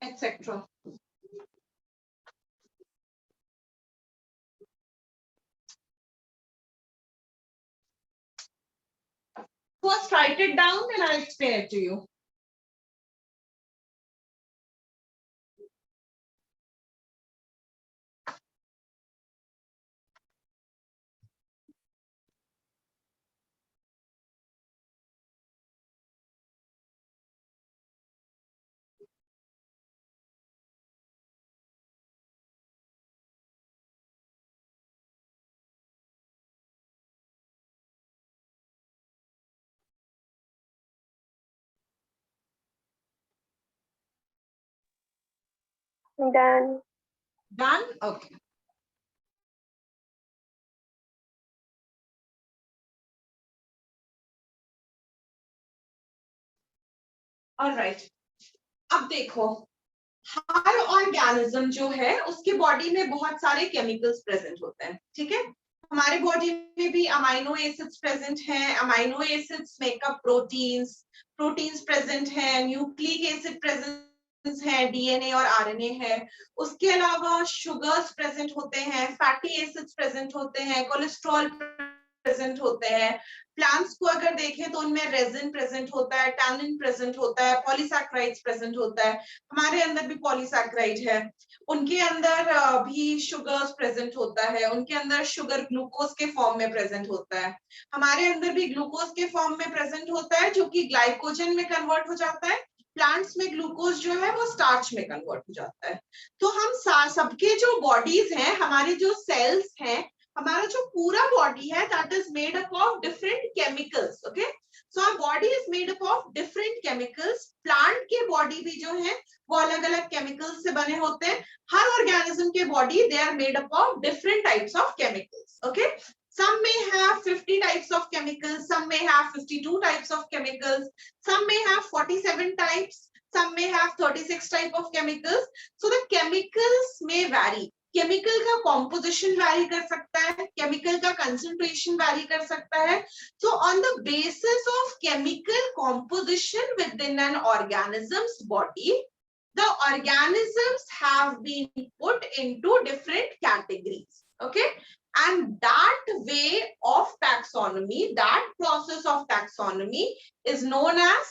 etc. First write it down, then I'll explain it to you.
Done.
Done? Okay. All right. अब देखो, हर organism जो है उसके body में बहुत सारे chemicals present होते हैं, ठीक है. हमारे बॉडी में भी अमाइनो एसिड्स प्रेजेंट हैं. Amino acids makeup proteins present हैं. न्यूक्लिक एसिड प्रेजेंट है, डीएनए और आरएनए है. उसके अलावा शुगर्स प्रेजेंट होते हैं, फैटी एसिड्स प्रेजेंट होते हैं, कोलेस्ट्रॉल प्रेजेंट होते हैं. प्लांट्स को अगर देखें तो उनमें रेजिन प्रेजेंट होता है, टैनिन प्रेजेंट होता है, पॉलीसैकेराइड्स प्रेजेंट होता है. हमारे अंदर भी पॉलीसैकेराइड है, उनके अंदर भी शुगर्स प्रेजेंट होता है. उनके अंदर शुगर ग्लूकोज के फॉर्म में प्रेजेंट होता है. हमारे अंदर भी ग्लूकोज के फॉर्म में प्रेजेंट होता है, जो कि ग्लाइकोजन में कन्वर्ट हो जाता है. प्लांट्स में ग्लूकोज जो है वो स्टार्च में कन्वर्ट हो जाता है। तो हम सबके जो बॉडीज हैं, हमारे जो सेल्स हैं, हमारा जो पूरा बॉडी है, that is made up of different chemicals. Okay, so our body is made up of different chemicals. Plant के बॉडी भी जो है वो अलग अलग केमिकल्स से बने होते हैं। हर ऑर्गेनिज्म के body they are made up of different types of chemicals. Okay, some may have 50 types of chemicals, some may have 52 types of chemicals, some may have 47 types, some may have 36 type of chemicals. So the chemicals may vary. Chemical का composition vary कर सकता है, chemical का concentration vary कर सकता है। So on the basis of chemical composition with in an organisms body, the organisms have been put into different categories. Okay, and that way of taxonomy, that process of taxonomy is known as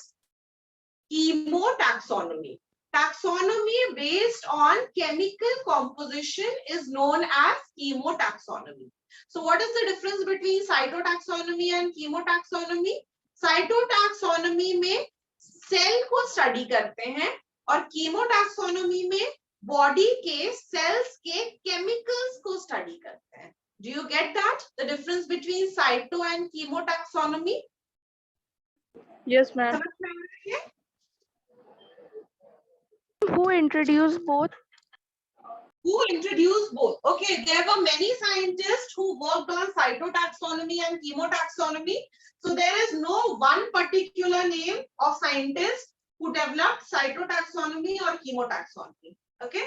chemotaxonomy. Taxonomy based on chemical composition is known as chemotaxonomy. So what is the difference between cytotaxonomy and chemotaxonomy? Cytotaxonomy में cell को study करते हैं और कीमोटैक्सोनॉमी में body के sales के chemicals को study करते हैं। Do you get that? The difference between cyto and chemotaxonomy?
Yes, ma'am.
समझ में आ रही है?
Who introduced both?
Who introduced both? Okay, there were many scientists who worked on cytotaxonomy and chemotaxonomy. So there is no one particular name of scientist who developed cytotaxonomy or chemotaxonomy. Okay.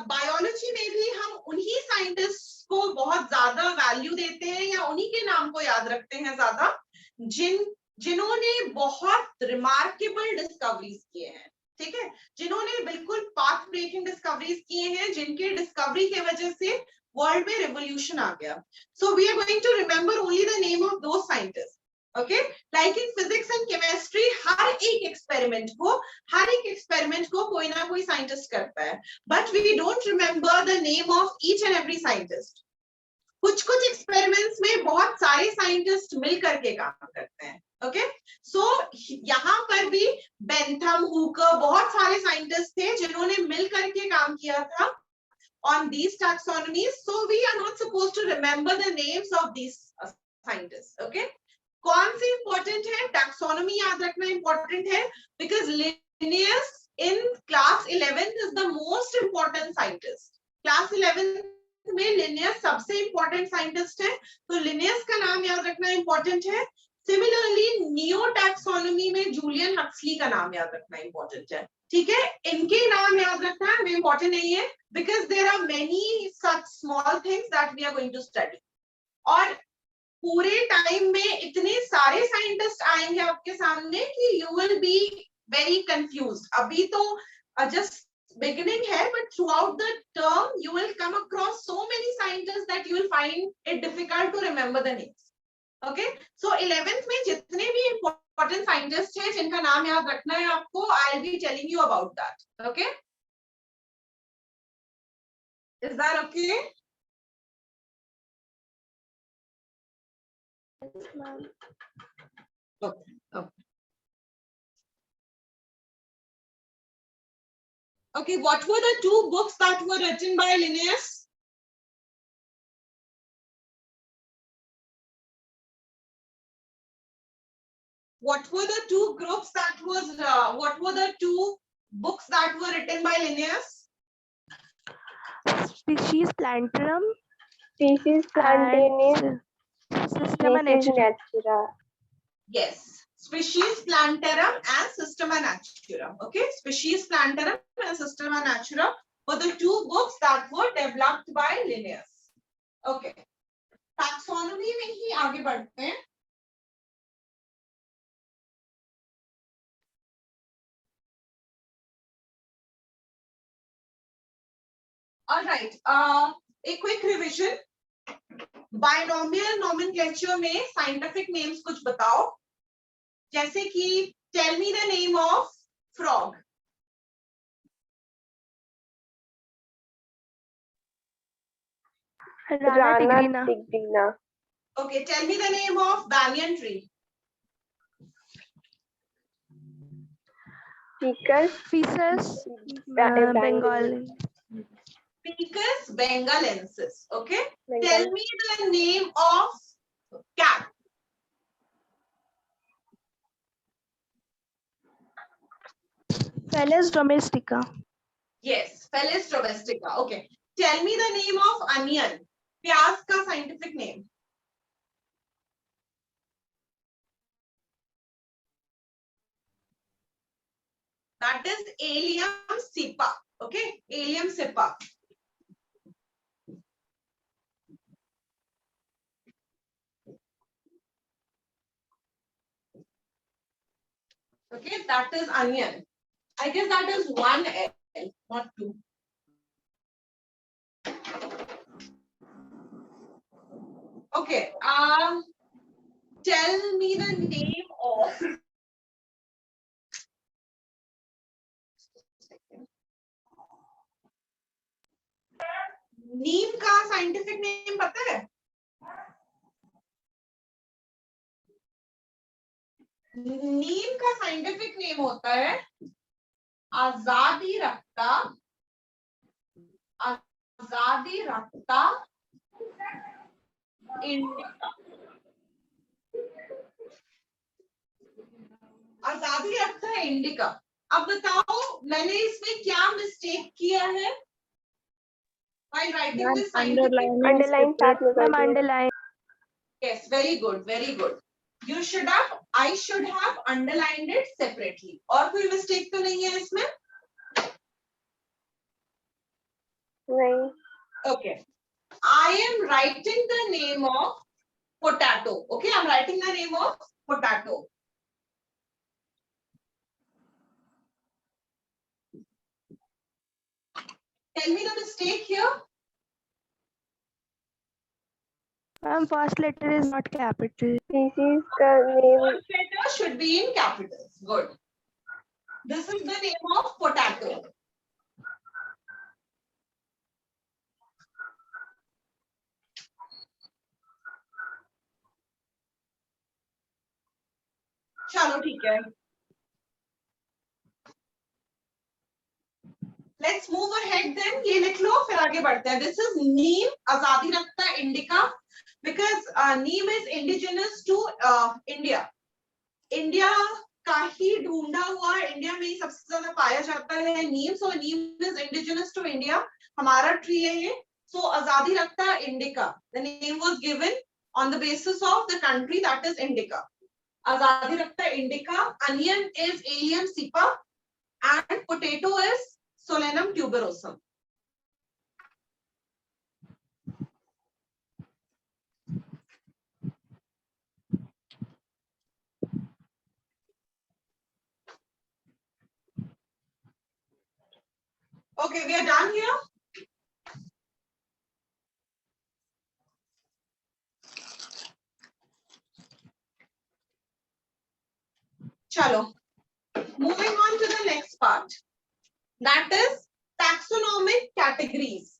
Biology में भी हम उन्हीं scientist को बहुत ज्यादा value देते हैं या उन्हीं के नाम को याद रखते हैं ज्यादा, जिन्होंने बहुत रिमार्केबल डिस्कवरीज किए हैं। ठीक है, जिन्होंने बिल्कुल पाथ ब्रेकिंग डिस्कवरीज किए हैं, जिनके डिस्कवरी की वजह से वर्ल्ड में रिवोल्यूशन आ गया। So we are going to remember only the name of those scientist. Okay, like in physics and chemistry हर एक एक्सपेरिमेंट को कोई ना कोई साइंटिस्ट करता है, but we don't remember the name of each and every scientist. कुछ experiments में बहुत सारे साइंटिस्ट मिल करके काम करते हैं। ओके, सो यहाँ पर भी बेंथम, हुकर, बहुत सारे साइंटिस्ट थे जिन्होंने मिल करके काम किया था on these taxonomies. So we are not supposed to remember the names of these scientists. Okay, कौन सी इंपॉर्टेंट है? टैक्सोनॉमी याद रखना इंपॉर्टेंट है, because Linnaeus in class 11th is the most important scientist. Class 11th में Linnaeus सबसे important scientist है, तो Linnaeus का नाम याद रखना इंपॉर्टेंट है। सिमिलरली नियो टैक्सोनॉमी में जूलियन हक्सली का नाम याद रखना इंपॉर्टेंट है। ठीक है, इनके नाम याद रखना हमें इंपॉर्टेंट नहीं है, because there are many such small things that we are going to study. और पूरे टाइम में इतने सारे साइंटिस्ट आएंगे आपके सामने कि you will be very confused. अभी तो जस्ट बिगिनिंग है, but throughout the term you will come across so many scientist that you will find it difficult to remember the names. Okay, so 11th में जितने भी important scientist हैं जिनका नाम याद रखना है आपको, I will be telling you about that. Okay, is that okay? Okay. Okay, what were the two books that were written by Linnaeus? What were the two groups that was, what were the two books that were written by Linnaeus?
Species Plantarum.
Species Plantarum.
Systema Naturae.
Yes, Species Plantarum and Systema Naturae. Okay, Species Plantarum and Systema Naturae were the two books that were developed by Linnaeus. Okay, taxonomy में ही आगे बढ़ते हैं। All right, a quick revision. Binomial nomenclature में scientific names कुछ बताओ, जैसे कि tell me the name of frog.
Rana tigrina.
Okay, tell me the name of banyan tree.
Ficus
Bengali.
bengali.
Ficus bengalensis. Okay.
Bengal.
Tell me the name of cat.
Felis domestica.
Yes, Felis domestica. Okay. Tell me the name of onion. प्याज का scientific name. That is Allium cepa. Okay, Allium cepa. Okay, that is onion. I guess that is one L, not two. Okay. Tell me the name of. नीम का scientific name पता है? नीम का scientific name होता है आजादी रखता indica. आजादी रखता है इंडिका। अब बताओ मैंने इसमें क्या मिस्टेक किया है? While writing this scientific.
Underline साथ में कर
Ma'am,
दिया।
underline.
Yes, very good, very good. You should have, I should have underlined it separately. और कोई mistake तो नहीं है इसमें?
नहीं।
Okay. I am writing the name of potato. Okay, I'm writing the name of potato. Tell me the mistake here.
Ma'am, first letter is not capital.
Species का name
First letter should be in capitals. Good. This is the name of potato. चलो ठीक है. Let's move ahead then. ये लिख लो फिर आगे बढ़ते हैं. This is neem, आजादी रखता indica, because neem is indigenous to India. India का ही ढूंढा हुआ इंडिया में ही सबसे ज्यादा पाया जाता है नीम. So neem is indigenous to India. हमारा ट्री है ये. So आजादी रखता indica. The name was given on the basis of the country, that is Indica. आजादी रखता indica. Onion is Allium cepa and potato is Solanum tuberosum. Okay, we are done here. Chalo. Moving on to the next part. That is taxonomic categories.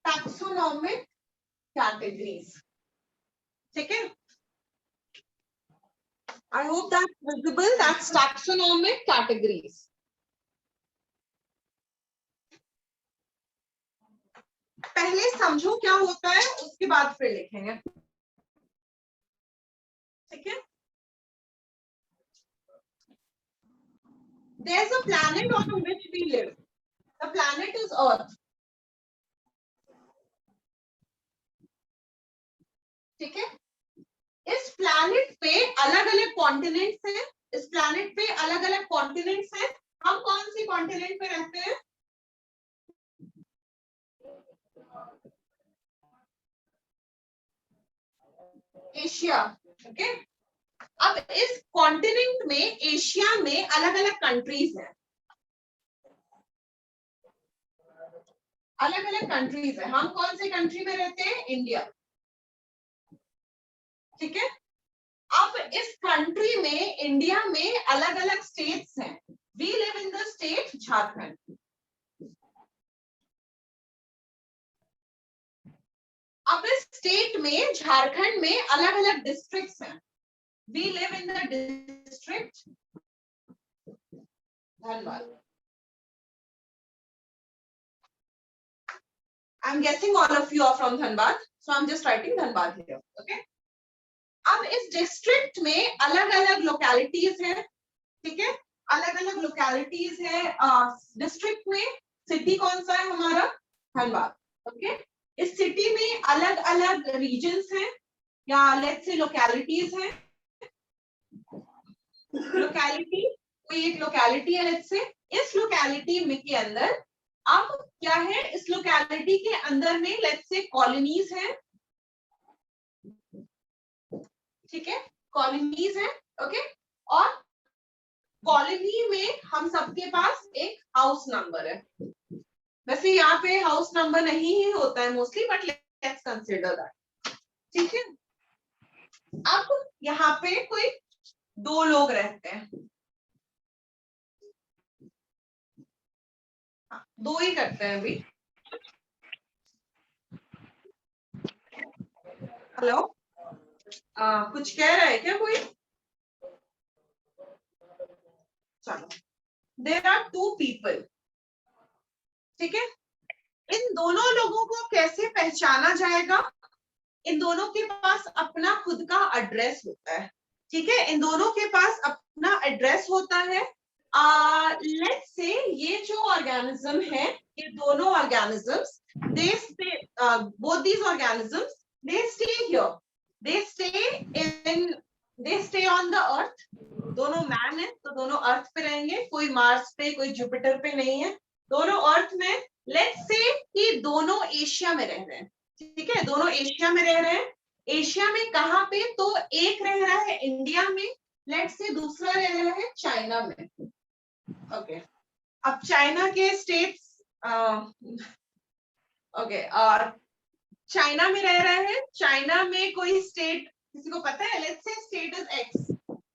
Taxonomic categories. Okay. I hope that's visible. That's taxonomic categories. पहले समझो क्या होता है उसके बाद फिर लिखेंगे. ठीक है. There's a planet on which we live. The planet is Earth. ठीक है. इस planet पे अलग अलग कॉन्टिनेंट्स हैं. इस planet पे अलग अलग कॉन्टिनेंट्स हैं. हम कौन सी कॉन्टिनेंट पे रहते हैं? एशिया. ओके. अब इस कॉन्टिनेंट में एशिया में अलग अलग कंट्रीज हैं. अलग अलग कंट्रीज हैं. हम कौन से कंट्री में रहते हैं? इंडिया. ठीक है. अब इस कंट्री में इंडिया में अलग अलग स्टेट्स हैं. We live in the state Jharkhand. अब इस स्टेट में, झारखंड में अलग अलग डिस्ट्रिक्ट्स हैं. We live in the district Dhanbad. I'm guessing all of you are from Dhanbad, so I'm just writing Dhanbad here. Okay. अब इस डिस्ट्रिक्ट में अलग अलग लोकेलिटीज हैं, ठीक है, अलग अलग लोकेलिटीज है. डिस्ट्रिक्ट में सिटी कौन सा है हमारा? धनबाद. ओके. इस सिटी में अलग अलग रीजन्स हैं या लेट्स से लोकेलिटीज हैं. लोकेलिटी, कोई एक लोकेलिटी है लेट्स से. इस लोकेलिटी में के अंदर अब क्या है, इस लोकेलिटी के अंदर में लेट्स से कॉलोनीज हैं, ठीक है, कॉलोनीज हैं. ओके. और कॉलोनी में हम सबके पास एक हाउस नंबर है. वैसे यहाँ पे हाउस नंबर नहीं ही होता है mostly, but let's consider that. ठीक है. अब यहाँ पे कोई दो लोग रहते हैं, दो ही करते हैं अभी. हेलो, कुछ कह रहा है क्या कोई? चलो. देयर आर टू पीपल, ठीक है. इन दोनों लोगों को कैसे पहचाना जाएगा? इन दोनों के पास अपना खुद का एड्रेस होता है, ठीक है. इन दोनों के पास अपना एड्रेस होता है. लेट्स से ये जो ऑर्गेनिज्म है, ये दोनों organisms, they stay, both these organisms, they stay here, they stay on the earth. दोनों मैन है तो दोनों अर्थ पे रहेंगे, कोई मार्स पे कोई जुपिटर पे नहीं है, दोनों अर्थ में. लेट्स से कि दोनों एशिया में रह रहे हैं, ठीक है, दोनों एशिया में रह रहे हैं. एशिया में कहाँ पे? तो एक रह रहा है इंडिया में, लेट्स से दूसरा रह रहा है चाइना में. ओके. अब चाइना के स्टेट्स, ओके, और चाइना में रह रहे हैं. चाइना में कोई स्टेट किसी को पता है? Let's say state is X.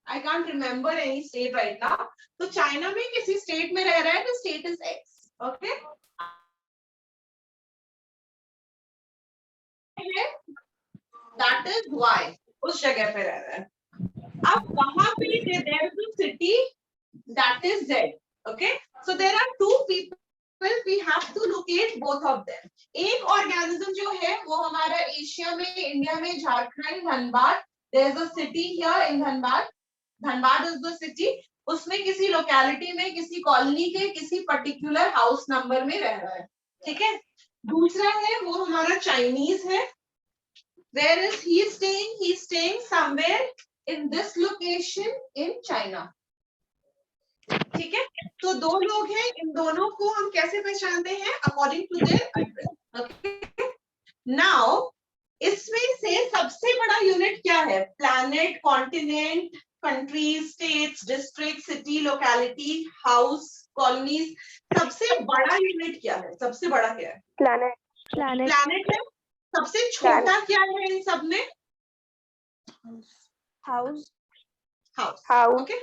I can't remember any state right now. तो चाइना में किसी स्टेट में रह रहा है तो state is X. Okay. That is Y उस जगह पे रह रहा है. अब वहां पे there is a city that is Z. Okay. So there are two people, we have to locate both of them. एक ऑर्गेनिज्म जो है वो हमारा एशिया में, इंडिया में, Jharkhand, Dhanbad. There is a city here in Dhanbad. Dhanbad is the city. उसमें किसी locality में, किसी कॉलोनी के किसी पर्टिकुलर हाउस नंबर में रह रहा है, ठीक है. दूसरा है वो हमारा चाइनीज है. Where is he staying? He is staying somewhere in this location in China. ठीक है. तो दो लोग हैं, इन दोनों को हम कैसे पहचानते हैं? According to their address. Okay. Now, इसमें से सबसे बड़ा यूनिट क्या है? Planet, continent, countries, states, district, city, locality, house, colonies. सबसे बड़ा यूनिट क्या है? सबसे बड़ा क्या है?
planet,
प्लैनेट है. सबसे छोटा क्या है इन सब में?
house,
house.
house,
okay.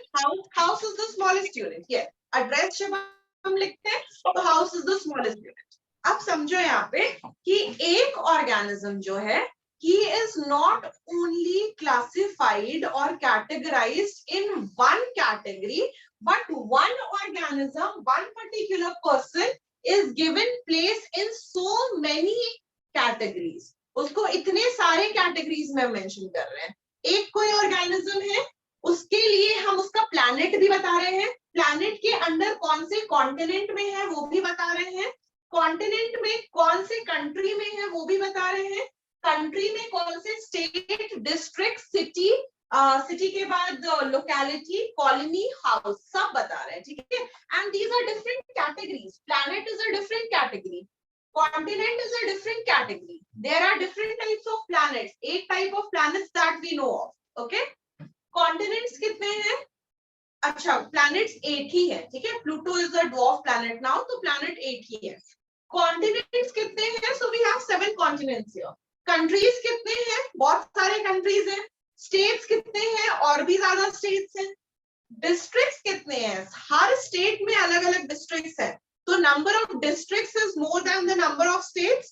House is the smallest unit. Yes. Address जब हम लिखते हैं तो house is the smallest unit. अब समझो यहाँ पे कि एक ऑर्गेनिज्म जो है, he is not only classified or categorized in one category, but one organism, one particular person is given place in so many categories. उसको इतने सारे कैटेगरीज में मेंशन कर रहे हैं. एक कोई ऑर्गेनिज्म है, उसके लिए हम उसका प्लैनेट भी बता रहे हैं. प्लैनेट के अंदर कौन से कॉन्टिनेंट में है वो भी बता रहे हैं. कॉन्टिनेंट में कौन से कंट्री में है वो भी बता रहे हैं. कंट्री में कौन से स्टेट, डिस्ट्रिक्ट, सिटी, सिटी के बाद लोकेलिटी, कॉलोनी, हाउस, सब बता रहे हैं, ठीक है. And these are different categories. Planet is a different category. Continent is a different category. There are different types of planets. 8 type of planets that we know of. Okay? Continents कितने हैं? अच्छा, planets 8 ही है, ठीक है. Pluto is a dwarf planet now, तो planet 8 ही है. Continents कितने हैं? So we have 7 continents here. Countries कितने हैं? बहुत सारे countries हैं. States कितने हैं? और भी ज्यादा states हैं. Districts कितने हैं? हर state में अलग अलग districts हैं. So number of districts is more than the number of states.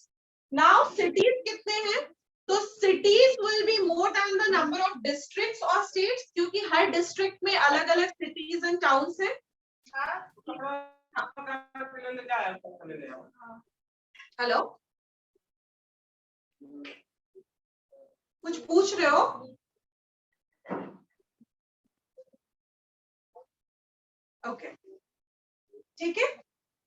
Now cities कितने हैं? तो cities will be more than the number of districts और स्टेट्स, क्योंकि हर डिस्ट्रिक्ट में अलग अलग सिटीज एंड टाउन्स हैं। हेलो, कुछ पूछ रहे हो? ओके, ठीक है।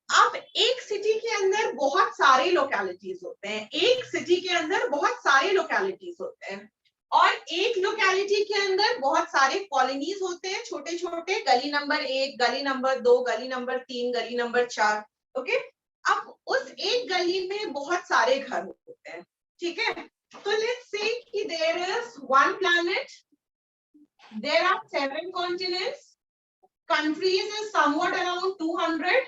अब एक सिटी के अंदर बहुत सारे लोकेलिटीज होते हैं, एक सिटी के अंदर बहुत सारे लोकेलिटीज होते हैं, और एक लोकेलिटी के अंदर बहुत सारे कॉलोनीज होते हैं, छोटे छोटे, गली नंबर 1, गली नंबर 2, गली नंबर 3, गली नंबर 4। ओके, अब उस एक गली में बहुत सारे घर होते हैं, ठीक है। तो लेट्स से कि there is one planet, there are 7 continents, countries is somewhat around 200।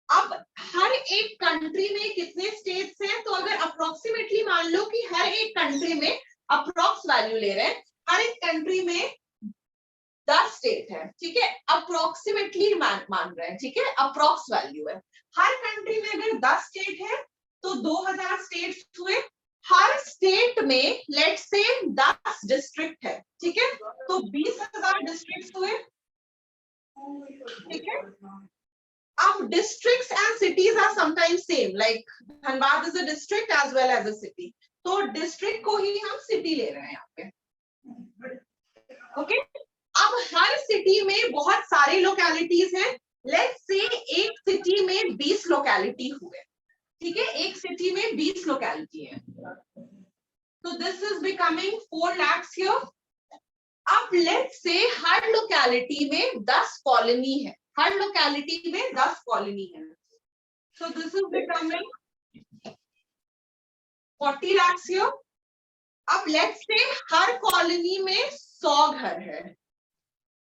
अब हर एक कंट्री में कितने स्टेट्स हैं? तो अगर अप्रोक्सीमेटली मान लो कि हर एक कंट्री में अप्रोक्स वैल्यू ले रहे हैं, हर एक कंट्री में 10 स्टेट है, ठीक है, अप्रोक्सीमेटली मान रहे हैं, ठीक है, अप्रोक्स वैल्यू है। हर कंट्री में अगर 10 स्टेट है तो 2000 स्टेट्स हुए। हर स्टेट में लेट्स से 10 डिस्ट्रिक्ट है, ठीक है, तो 20,000 डिस्ट्रिक्ट हुए, ठीक है। Now districts and cities are sometimes same, like Dhanbad is a district as well as a city. तो district को ही हम city ले रहे हैं यहाँ पे, okay? अब हर city में बहुत सारे localities हैं। Let's say एक city में 20 locality हुए, ठीक है, एक city में 20 locality है, तो this is becoming 4 lakhs here. अब let's say हर locality में 10 colony है, हर लोकेलिटी में 10 कॉलोनी है, so this is becoming 40 lakhs here. अब let's say हर कॉलोनी में 100 घर है,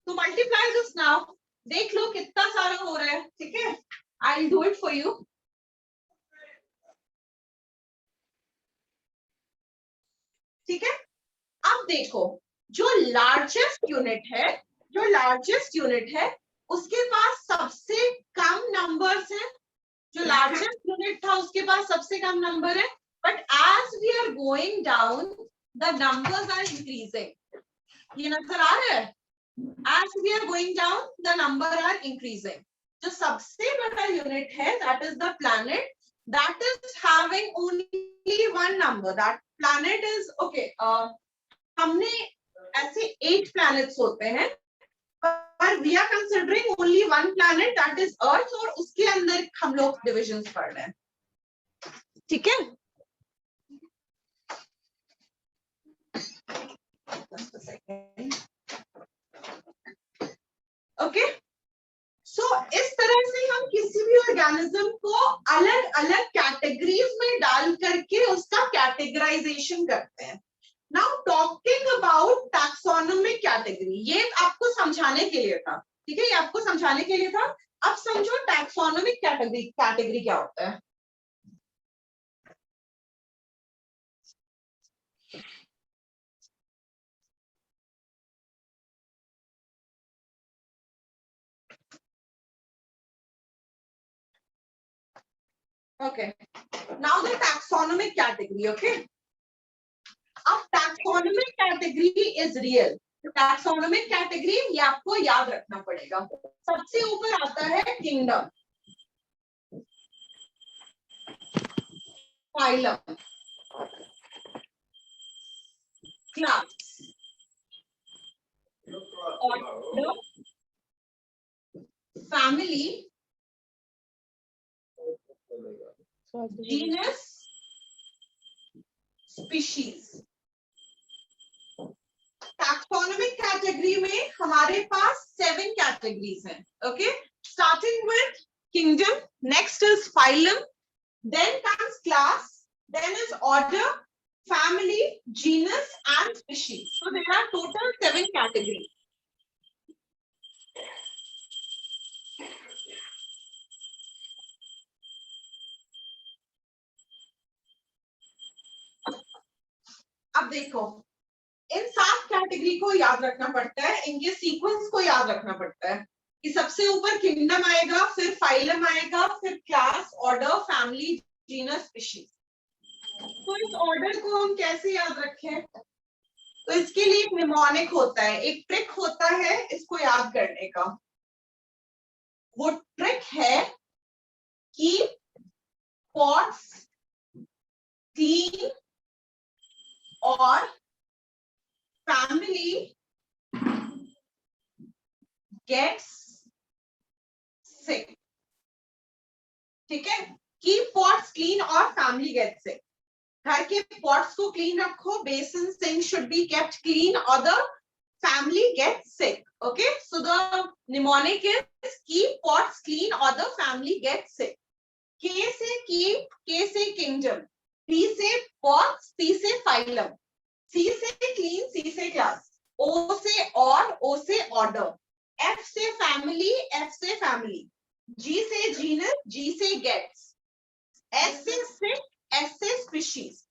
तो multiply this now, देख लो कितना सारा हो रहा है, ठीक है, I'll do it for you. ठीक है, अब देखो जो लार्जेस्ट यूनिट है, जो लार्जेस्ट यूनिट है उसके पास सबसे कम नंबर्स हैं, जो लार्जेस्ट यूनिट था उसके पास सबसे कम नंबर है, but as we are going down the numbers are increasing. ये नजर आ रहा है? As we are going down the number are increasing. जो सबसे बड़ा यूनिट है that is the planet, that is having only one number, that planet is okay. हमने ऐसे 8 प्लैनेट्स होते हैं, पर we are considering only one planet that is Earth, और उसके अंदर हम लोग डिविजन्स पढ़ रहे हैं, ठीक है। ओके, सो इस तरह से हम किसी भी ऑर्गेनिज्म को अलग अलग कैटेगरीज में डाल करके उसका कैटेगराइजेशन करते हैं। Now talking about taxonomic category, ये आपको समझाने के लिए था, ठीक है, ये आपको समझाने के लिए था। अब समझो taxonomic category क्या होता है। Okay, now the taxonomic category, okay. अब taxonomic category is real. Taxonomic category ये आपको याद रखना पड़ेगा। सबसे ऊपर आता है kingdom, phylum, class, order, family, genus, species। Taxonomic category में हमारे पास 7 कैटेगरीज हैं, okay, starting with kingdom, next is phylum, then comes class, then is order, family, genus and species. So there are total 7 categories. अब देखो इन 7 category को याद रखना पड़ता है, इनके सीक्वेंस को याद रखना पड़ता है कि सबसे ऊपर किंगडम आएगा, फिर फाइलम आएगा, फिर class, order, family, genus, species. तो इस ऑर्डर को हम कैसे याद रखें? तो इसके लिए एक निमोनिक होता है, एक ट्रिक होता है इसको याद करने का। वो ट्रिक है कि पॉट्स क्लीन और फैमिली गेट्स सिक। ठीक है, कीप पॉट्स क्लीन और फैमिली गेट्स सिक। घर के पॉट्स को क्लीन रखो, basin sink should be kept clean और the family gets sick. Okay, so the mnemonic is keep pots clean or the family gets sick. K से keep, K से kingdom, P से pots, P से phylum, C से clean, C से class, O से or, O से order, F से family, F से family, G से genus, G से gets, S से sick, S से species.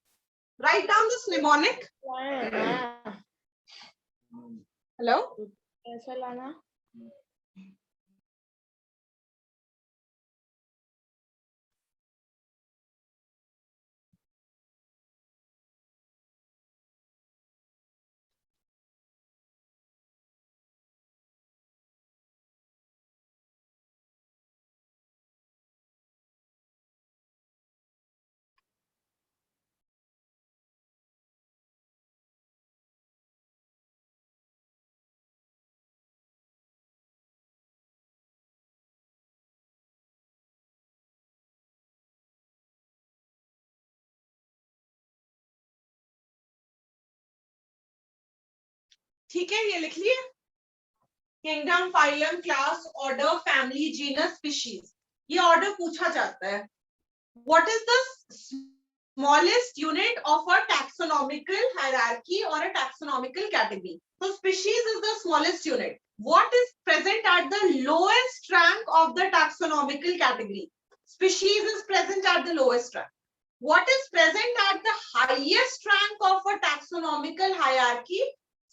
Write down this mnemonic. Hello?
कैसा लाना?
ठीक है, ये लिख लिए। Kingdom, phylum, class, order, family, genus, species. ये ऑर्डर पूछा जाता है। What is the smallest unit of a taxonomical hierarchy और अ टैक्सोनॉमिकल कैटेगरी? तो species is the smallest unit. What is present at the lowest rank of the taxonomical category? Species is present at the lowest rank. What is present at the highest rank of a taxonomical hierarchy?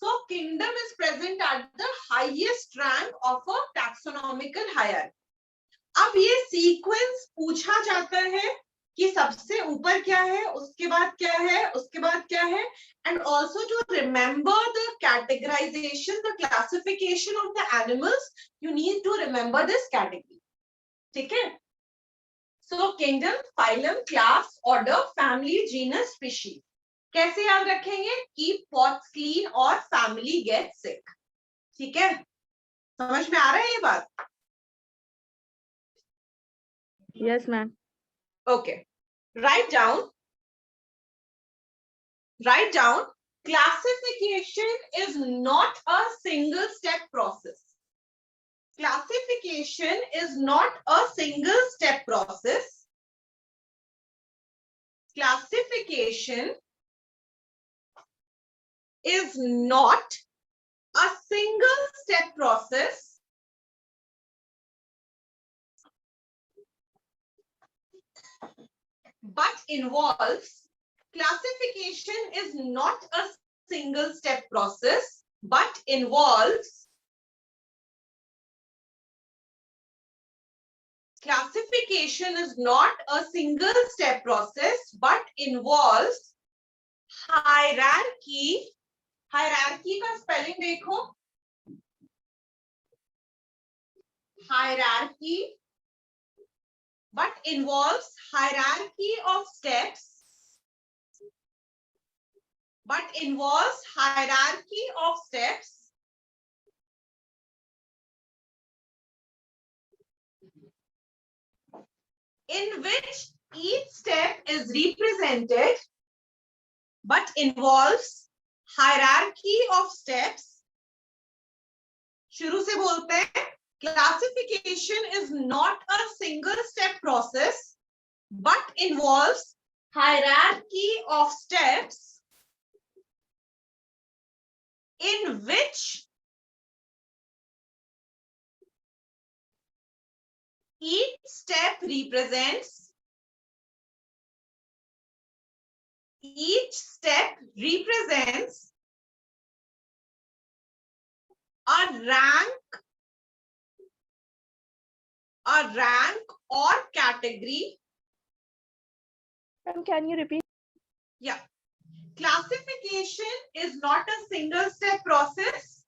So kingdom is present at the highest rank of a taxonomical hierarchy. अब ये sequence पूछा जाता है कि सबसे ऊपर क्या है, उसके बाद क्या है, उसके बाद क्या है, and also to remember the categorization, the classification of the animals, you need to remember this category. ठीक है? So kingdom, phylum, class, order, family, genus, species. कैसे याद रखेंगे? Keep pots clean और family gets sick. ठीक है, समझ में आ रहा है ये बात?
Yes, ma'am.
Okay, write down. Classification is not a single step process. Classification is not a single step process. Classification is not a single step process, but involves, classification is not a single step process, but involves, classification is not a single step process, but involves hierarchy. Hierarchy का spelling देखो. Hierarchy, but involves hierarchy of steps, but involves hierarchy of steps in which each step is represented, but involves hierarchy of steps. शुरू से बोलते हैं, classification is not a single step process, but involves hierarchy of steps in which each step represents a rank or category.
Ma'am, can you repeat?
Yeah. Classification is not a single step process,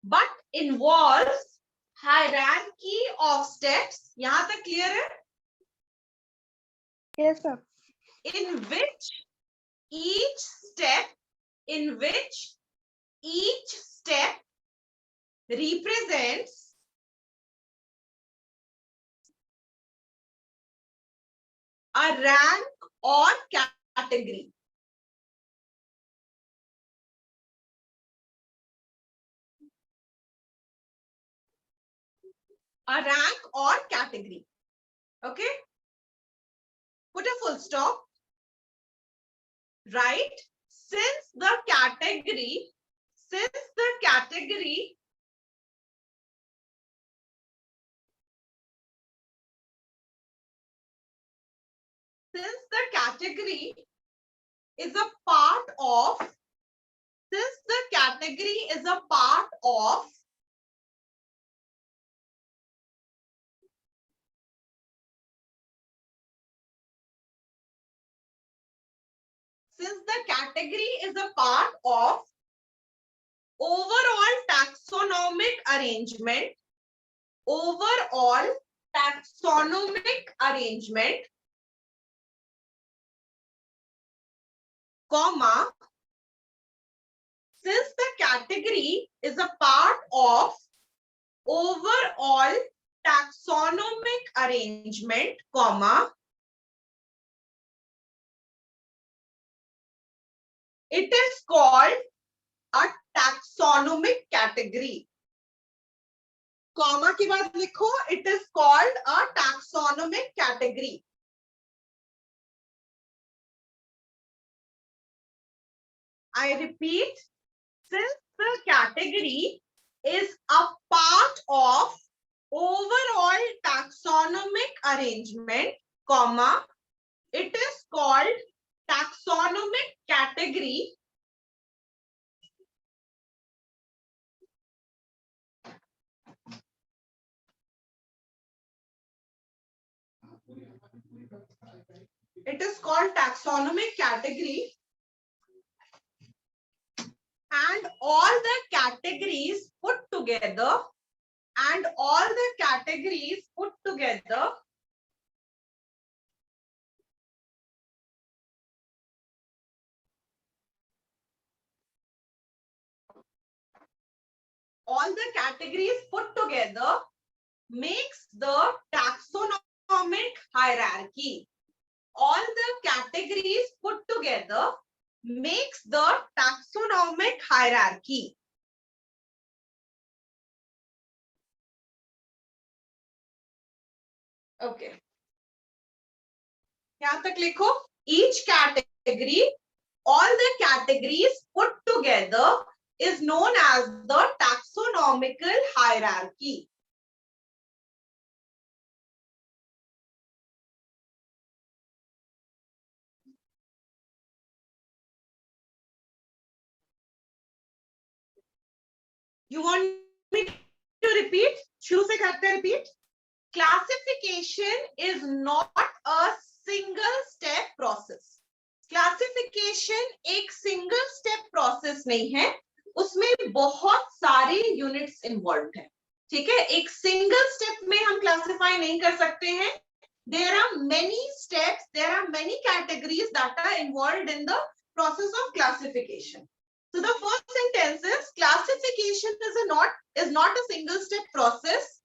but involves hierarchy of steps. यहाँ तक clear है?
Yes, sir.
In which each step represents a rank or category. A rank or category. Okay? Put a full stop. Right? Since the category is a part of overall taxonomic arrangement, comma, since the category is a part of overall taxonomic arrangement, comma, it is called a taxonomic category. Comma के बाद लिखो, it is called a taxonomic category. I repeat, since the category is a part of overall taxonomic arrangement, comma, it is called taxonomic category. It is called taxonomic category. And all the categories put together, makes the taxonomic hierarchy. All the categories put together makes the taxonomic hierarchy. Okay. यहाँ तक लिखो, each category, all the categories put together is known as the taxonomical hierarchy. You want me to repeat? शुरू से करते हैं repeat. Classification is not a single step process. Classification एक single step process नहीं है, उसमें बहुत सारे units involved हैं. ठीक है, एक single step में हम classify नहीं कर सकते हैं. There are many steps, there are many categories that are involved in the process of classification. So the first sentence is classification is not a single step process.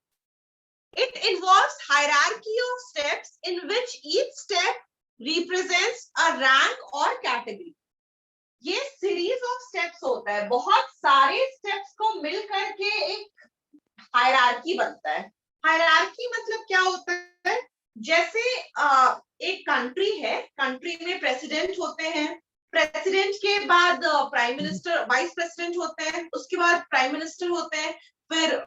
It involves hierarchy of steps in which each step represents a rank or category. ये series of steps होता है, बहुत सारे steps को मिल करके एक hierarchy बनता है. Hierarchy मतलब क्या होता है? जैसे एक country है, country में president होते हैं, प्रेसिडेंट के बाद प्राइम मिनिस्टर, वाइस प्रेसिडेंट होते हैं, उसके बाद प्राइम मिनिस्टर होते हैं, फिर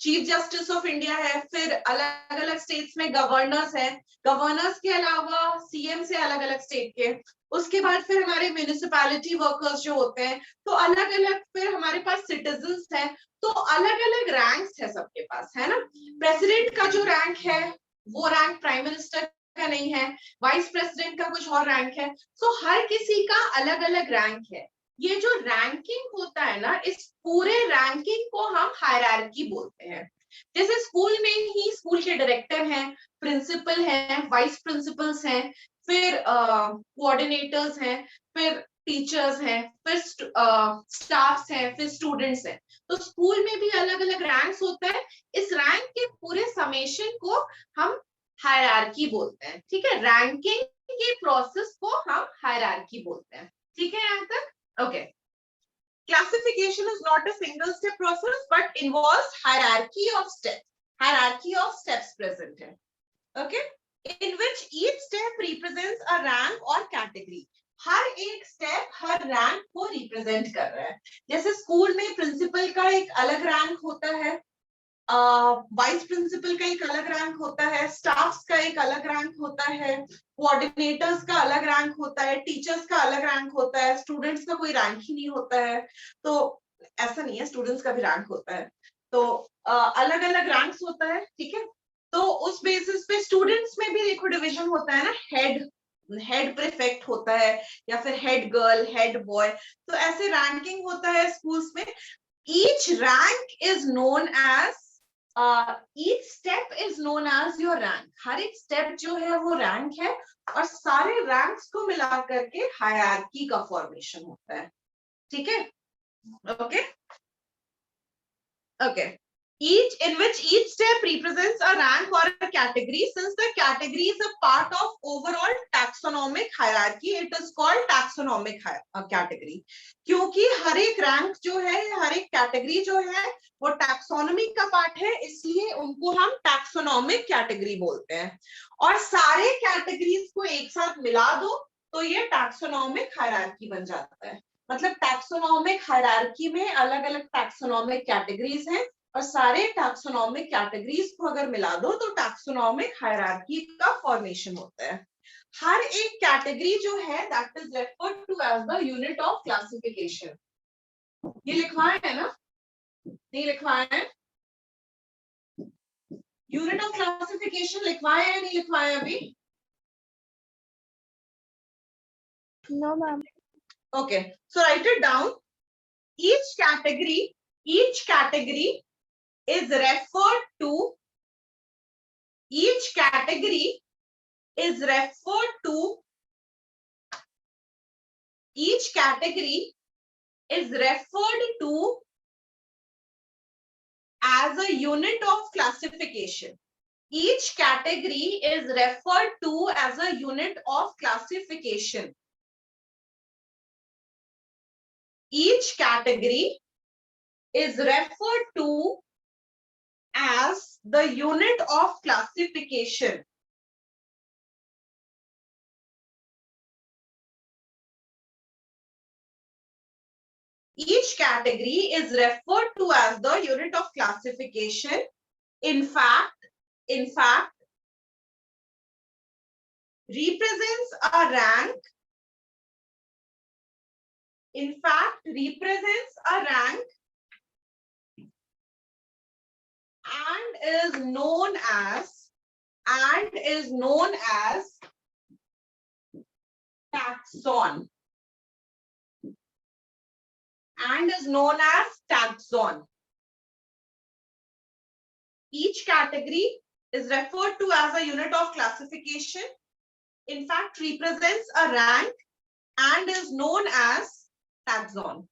चीफ जस्टिस ऑफ इंडिया है, फिर अलग अलग स्टेट्स में गवर्नर्स हैं, गवर्नर्स के अलावा सीएम से अलग अलग स्टेट के, उसके बाद फिर हमारे म्युनिसिपैलिटी वर्कर्स जो होते हैं, तो अलग अलग फिर हमारे पास सिटीजन्स हैं, तो अलग अलग रैंक्स है सबके पास, है ना. प्रेसिडेंट का जो रैंक है वो रैंक प्राइम मिनिस्टर का नहीं है, वाइस प्रेसिडेंट का कुछ और रैंक है। सो हर किसी का अलग अलग रैंक है। ये जो रैंकिंग होता है ना, इस पूरे रैंकिंग को हम हायरार्की बोलते हैं। जैसे स्कूल में ही स्कूल के डायरेक्टर हैं, प्रिंसिपल हैं, वाइस प्रिंसिपल्स हैं, फिर कोऑर्डिनेटर्स हैं, फिर टीचर्स हैं, फिर स्टाफ्स हैं, फिर स्टूडेंट्स हैं। तो स्कूल में भी अलग अलग रैंक्स होता है। इस रैंक के पूरे समेशन को हम हायरार्की बोलते हैं। ठीक है, रैंकिंग के प्रोसेस को हम हायरार्की बोलते हैं। ठीक है यहाँ तक? Okay. Classification is not a single step process but involves hierarchy of steps. Hierarchy of steps present है. Okay? In which each step represents a rank or category. हर एक स्टेप हर रैंक को रिप्रेजेंट कर रहा है। जैसे स्कूल में principal का एक अलग रैंक होता है, वाइस प्रिंसिपल का एक अलग रैंक होता है, स्टाफ्स का एक अलग रैंक होता है, कोऑर्डिनेटर्स का अलग रैंक होता है, टीचर्स का अलग रैंक होता है, स्टूडेंट्स का कोई रैंक ही नहीं होता है। तो ऐसा नहीं है, स्टूडेंट्स का भी रैंक होता है। तो अलग अलग रैंक्स होता है। ठीक है, तो उस बेसिस पे स्टूडेंट्स में भी देखो डिवीजन होता है ना, हेड प्रीफेक्ट होता है, या फिर हेड गर्ल, हेड बॉय। तो ऐसे रैंकिंग होता है स्कूल्स में। Each rank is known as each step is known as your rank. हर एक स्टेप जो है वो रैंक है, और सारे रैंक्स को मिला करके हायरार्की का फॉर्मेशन होता है। ठीक है, okay okay. Each in which each step represents a rank or a category. Since the category is a part of overall taxonomic hierarchy, it is called taxonomic category. क्योंकि हर एक रैंक जो है, हर एक कैटेगरी जो है वो टैक्सोनॉमी का part है, इसलिए उनको हम टैक्सोनॉमिक कैटेगरी बोलते हैं। और सारे कैटेगरीज को एक साथ मिला दो तो ये टैक्सोनॉमिक हायरार्की बन जाता है। मतलब टैक्सोनॉमिक हायरार्की में अलग अलग टैक्सोनॉमिक कैटेगरीज हैं, और सारे टैक्सोनॉमिक कैटेगरीज को अगर मिला दो तो टैक्सोनॉमिक हायरार्की का फॉर्मेशन होता है। हर एक कैटेगरी जो है that is referred to as the unit of classification. ये लिखवाया है ना? नहीं लिखवाया है? यूनिट ऑफ क्लासिफिकेशन लिखवाया है, नहीं लिखवाया अभी?
No, ma'am.
Okay, so write it down. Each category is referred to. Each category is referred to. Each category is referred to as a unit of classification. Each category is referred to as a unit of classification. Each category is referred to as the unit of classification. Each category is referred to as the unit of classification. In fact, represents a rank. In fact, represents a rank and is known as taxon. And is known as taxon. Each category is referred to as a unit of classification. In fact, represents a rank and is known as taxon.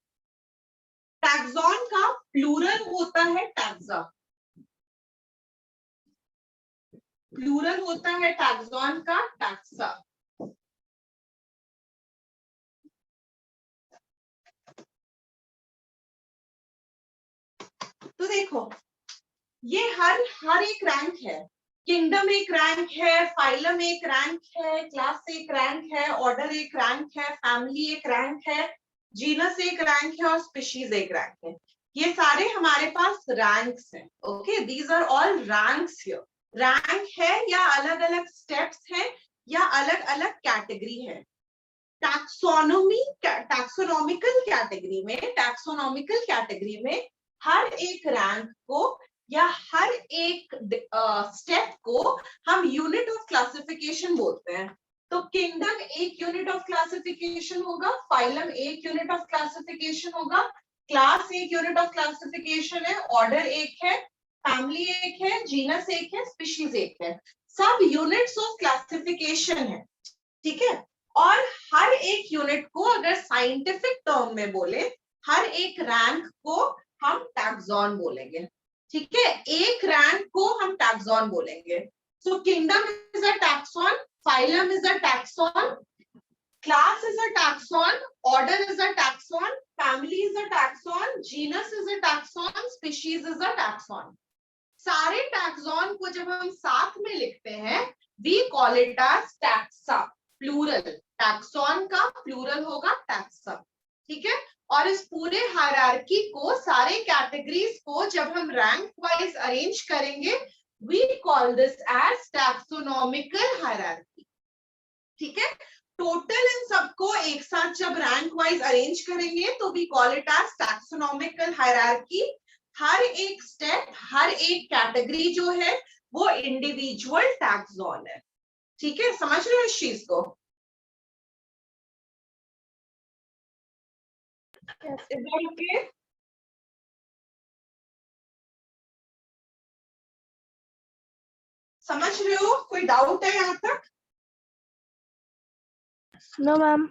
Taxon का plural होता है taxa. Plural होता है taxon का taxa. तो देखो, ये हर एक रैंक है। किंगडम एक रैंक है, फाइलम एक रैंक है, क्लास एक रैंक है, ऑर्डर एक रैंक है, फैमिली एक रैंक है, जीनस एक रैंक है, और स्पीशीज एक रैंक है। ये सारे हमारे पास रैंक्स हैं। Okay, these are all ranks here. Rank है या अलग अलग स्टेप्स हैं या अलग अलग कैटेगरी है। टैक्सोनॉमिकल कैटेगरी में हर एक रैंक को या हर एक स्टेप को हम यूनिट ऑफ क्लासिफिकेशन बोलते हैं। तो किंगडम एक यूनिट ऑफ क्लासिफिकेशन होगा, फाइलम एक यूनिट ऑफ क्लासिफिकेशन होगा, क्लास एक यूनिट ऑफ क्लासिफिकेशन है, ऑर्डर एक है, फैमिली एक है, जीनस एक है, स्पीशीज एक है, सब यूनिट्स ऑफ क्लासिफिकेशन है। ठीक है, और हर एक यूनिट को अगर साइंटिफिक टर्म में बोले, हर एक रैंक को हम टैक्सॉन बोलेंगे। ठीक है, एक रैंक को हम टैक्सॉन बोलेंगे। सो kingdom is a taxon, phylum is a taxon, class is a taxon, order is a taxon, family is a taxon, genus is a taxon, species is a taxon। सारे taxon को जब हम साथ में लिखते हैं we call it as taxa, plural। taxon का plural होगा taxa। ठीक है, और इस पूरे हायरार्की को, सारे कैटेगरीज को जब हम रैंक वाइज अरेंज करेंगे we call this as taxonomical hierarchy। ठीक है, टोटल इन सबको एक साथ जब रैंक वाइज अरेंज करेंगे तो we call it as taxonomical hierarchy. हर एक स्टेप, हर एक कैटेगरी जो है वो इंडिविजुअल टैक्सॉन है। ठीक है, समझ रहे हो इस चीज को? Is that okay? समझ रहे हो? कोई डाउट है यहाँ तक?
No, ma'am.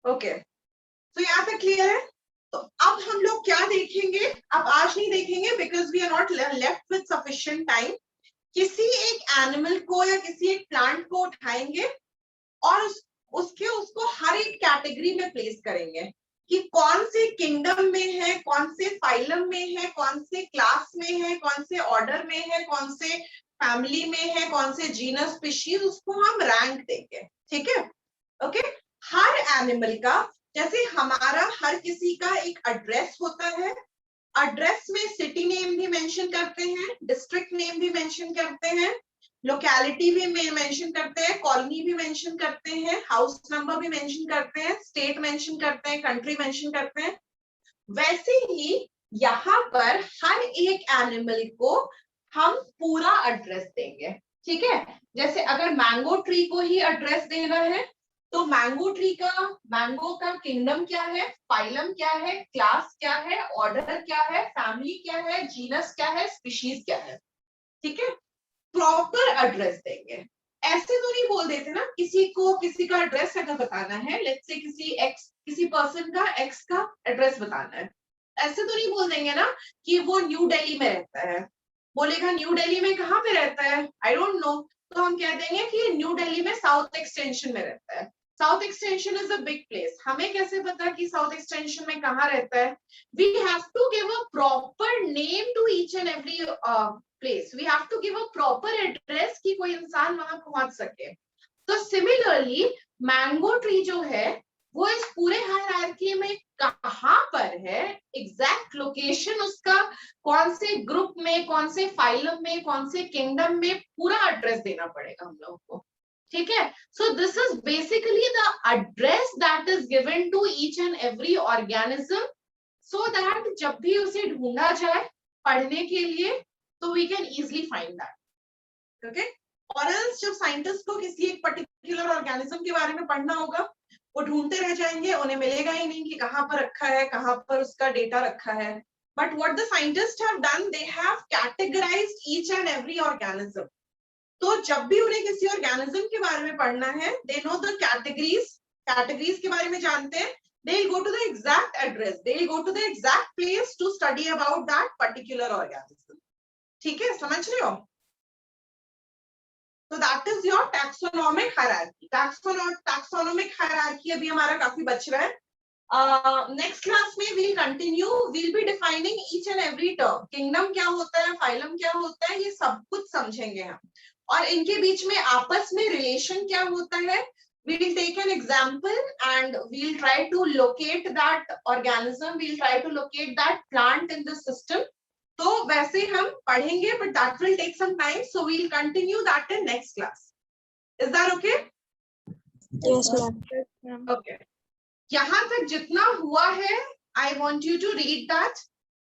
ओके, तो यहाँ तक क्लियर है। तो अब हम लोग क्या देखेंगे, अब आज नहीं देखेंगे because we are not left with sufficient time. किसी एक एनिमल को या किसी एक प्लांट को उठाएंगे और उसको हर एक कैटेगरी में प्लेस करेंगे कि कौन से किंगडम में है, कौन से फाइलम में है, कौन से क्लास में है, कौन से ऑर्डर में है, कौन से फैमिली में है, कौन से जीनस स्पीशीज, उसको हम रैंक देंगे। ठीक है, ओके। हर एनिमल का, जैसे हमारा हर किसी का एक एड्रेस होता है, एड्रेस में सिटी नेम भी मेंशन करते हैं, डिस्ट्रिक्ट नेम भी मेंशन करते हैं, लोकेलिटी भी मेंशन करते हैं, कॉलोनी भी मेंशन करते हैं, हाउस नंबर भी मेंशन करते हैं, स्टेट मेंशन करते हैं, कंट्री मेंशन करते हैं। वैसे ही यहाँ पर हर एक एनिमल को हम पूरा एड्रेस देंगे। ठीक है, जैसे अगर मैंगो ट्री को ही एड्रेस देना है तो मैंगो ट्री का, मैंगो का किंगडम क्या है, फाइलम क्या है, क्लास क्या है, ऑर्डर क्या है, फैमिली क्या है, जीनस क्या है, स्पीशीज क्या है। ठीक है, प्रॉपर एड्रेस देंगे। ऐसे तो नहीं बोल देते ना, किसी का एड्रेस अगर बताना है, लेट्स से किसी पर्सन का एक्स का एड्रेस बताना है, ऐसे तो नहीं बोल देंगे ना कि वो न्यू दिल्ली में रहता है। बोलेगा न्यू दिल्ली में कहाँ पे रहता है, आई डोंट नो, तो हम कह देंगे कि न्यू दिल्ली में साउथ एक्सटेंशन में रहता है। South extension is a big place, हमें कैसे पता कि साउथ एक्सटेंशन में कहाँ रहता है? We have to give a proper name to each and every place, we have to give a proper address कि कोई इंसान वहां पहुंच सके। तो सिमिलरली मैंगो ट्री जो है वो इस पूरे हायरार्की में कहाँ पर है, एग्जैक्ट लोकेशन उसका, कौन से ग्रुप में, कौन से फाइलम में, कौन से किंगडम में, पूरा एड्रेस देना पड़ेगा हम लोगों को। ठीक है, so this is basically the address that is given to each and every organism, so that जब भी उसे ढूंढा जाए पढ़ने के लिए तो we can easily find that. Okay, और एल्स जब साइंटिस्ट को किसी एक पर्टिकुलर ऑर्गेनिज्म के बारे में पढ़ना होगा, वो ढूंढते रह जाएंगे, उन्हें मिलेगा ही नहीं कि कहाँ पर रखा है, कहाँ पर उसका डेटा रखा है। But what the scientist have done, they have categorised each and every organism. तो जब भी उन्हें किसी ऑर्गेनिज्म के बारे में पढ़ना है, दे नो द कैटेगरीज के बारे में जानते हैं, they will go to the exact address, they will go to the exact place to study about that particular organism। ठीक है, समझ रहे हो? So that is your taxonomic hierarchy। taxonomic hierarchy अभी हमारा काफी बच रहा है। नेक्स्ट क्लास में we'll continue, we'll be defining each and every term, kingdom क्या होता है, phylum क्या होता है, ये सब कुछ समझेंगे हम, और इनके बीच में आपस में रिलेशन क्या होता है। We will take an example and we'll try to locate that organism, we'll try to locate that plant in the system। तो वैसे हम पढ़ेंगे, but that will take some time, so we'll continue that in next class। Is that okay?
Yes, ma'am.
Okay। यहाँ तक जितना हुआ है, I want you to read that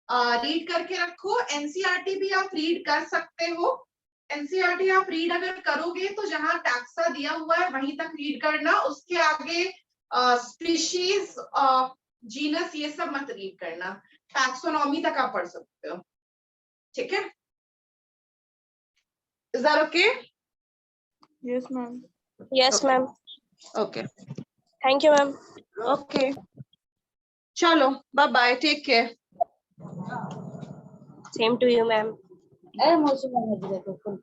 read करके रखो। एनसीईआरटी भी आप रीड कर सकते हो। एनसीईआरटी आप रीड अगर करोगे तो जहां टैक्सा दिया हुआ है वहीं तक रीड करना, उसके आगे स्पीशीज, जीनस, ये सब मत रीड करना। टैक्सोनॉमी तक आप पढ़ सकते हो, ठीक है? Is that okay?
Yes, ma'am.
Yes, ma'am.
Okay
Thank you, ma'am.
Okay, चलो bye bye, take care.
Same to you, ma'am.
ए मौसम में देखो फुल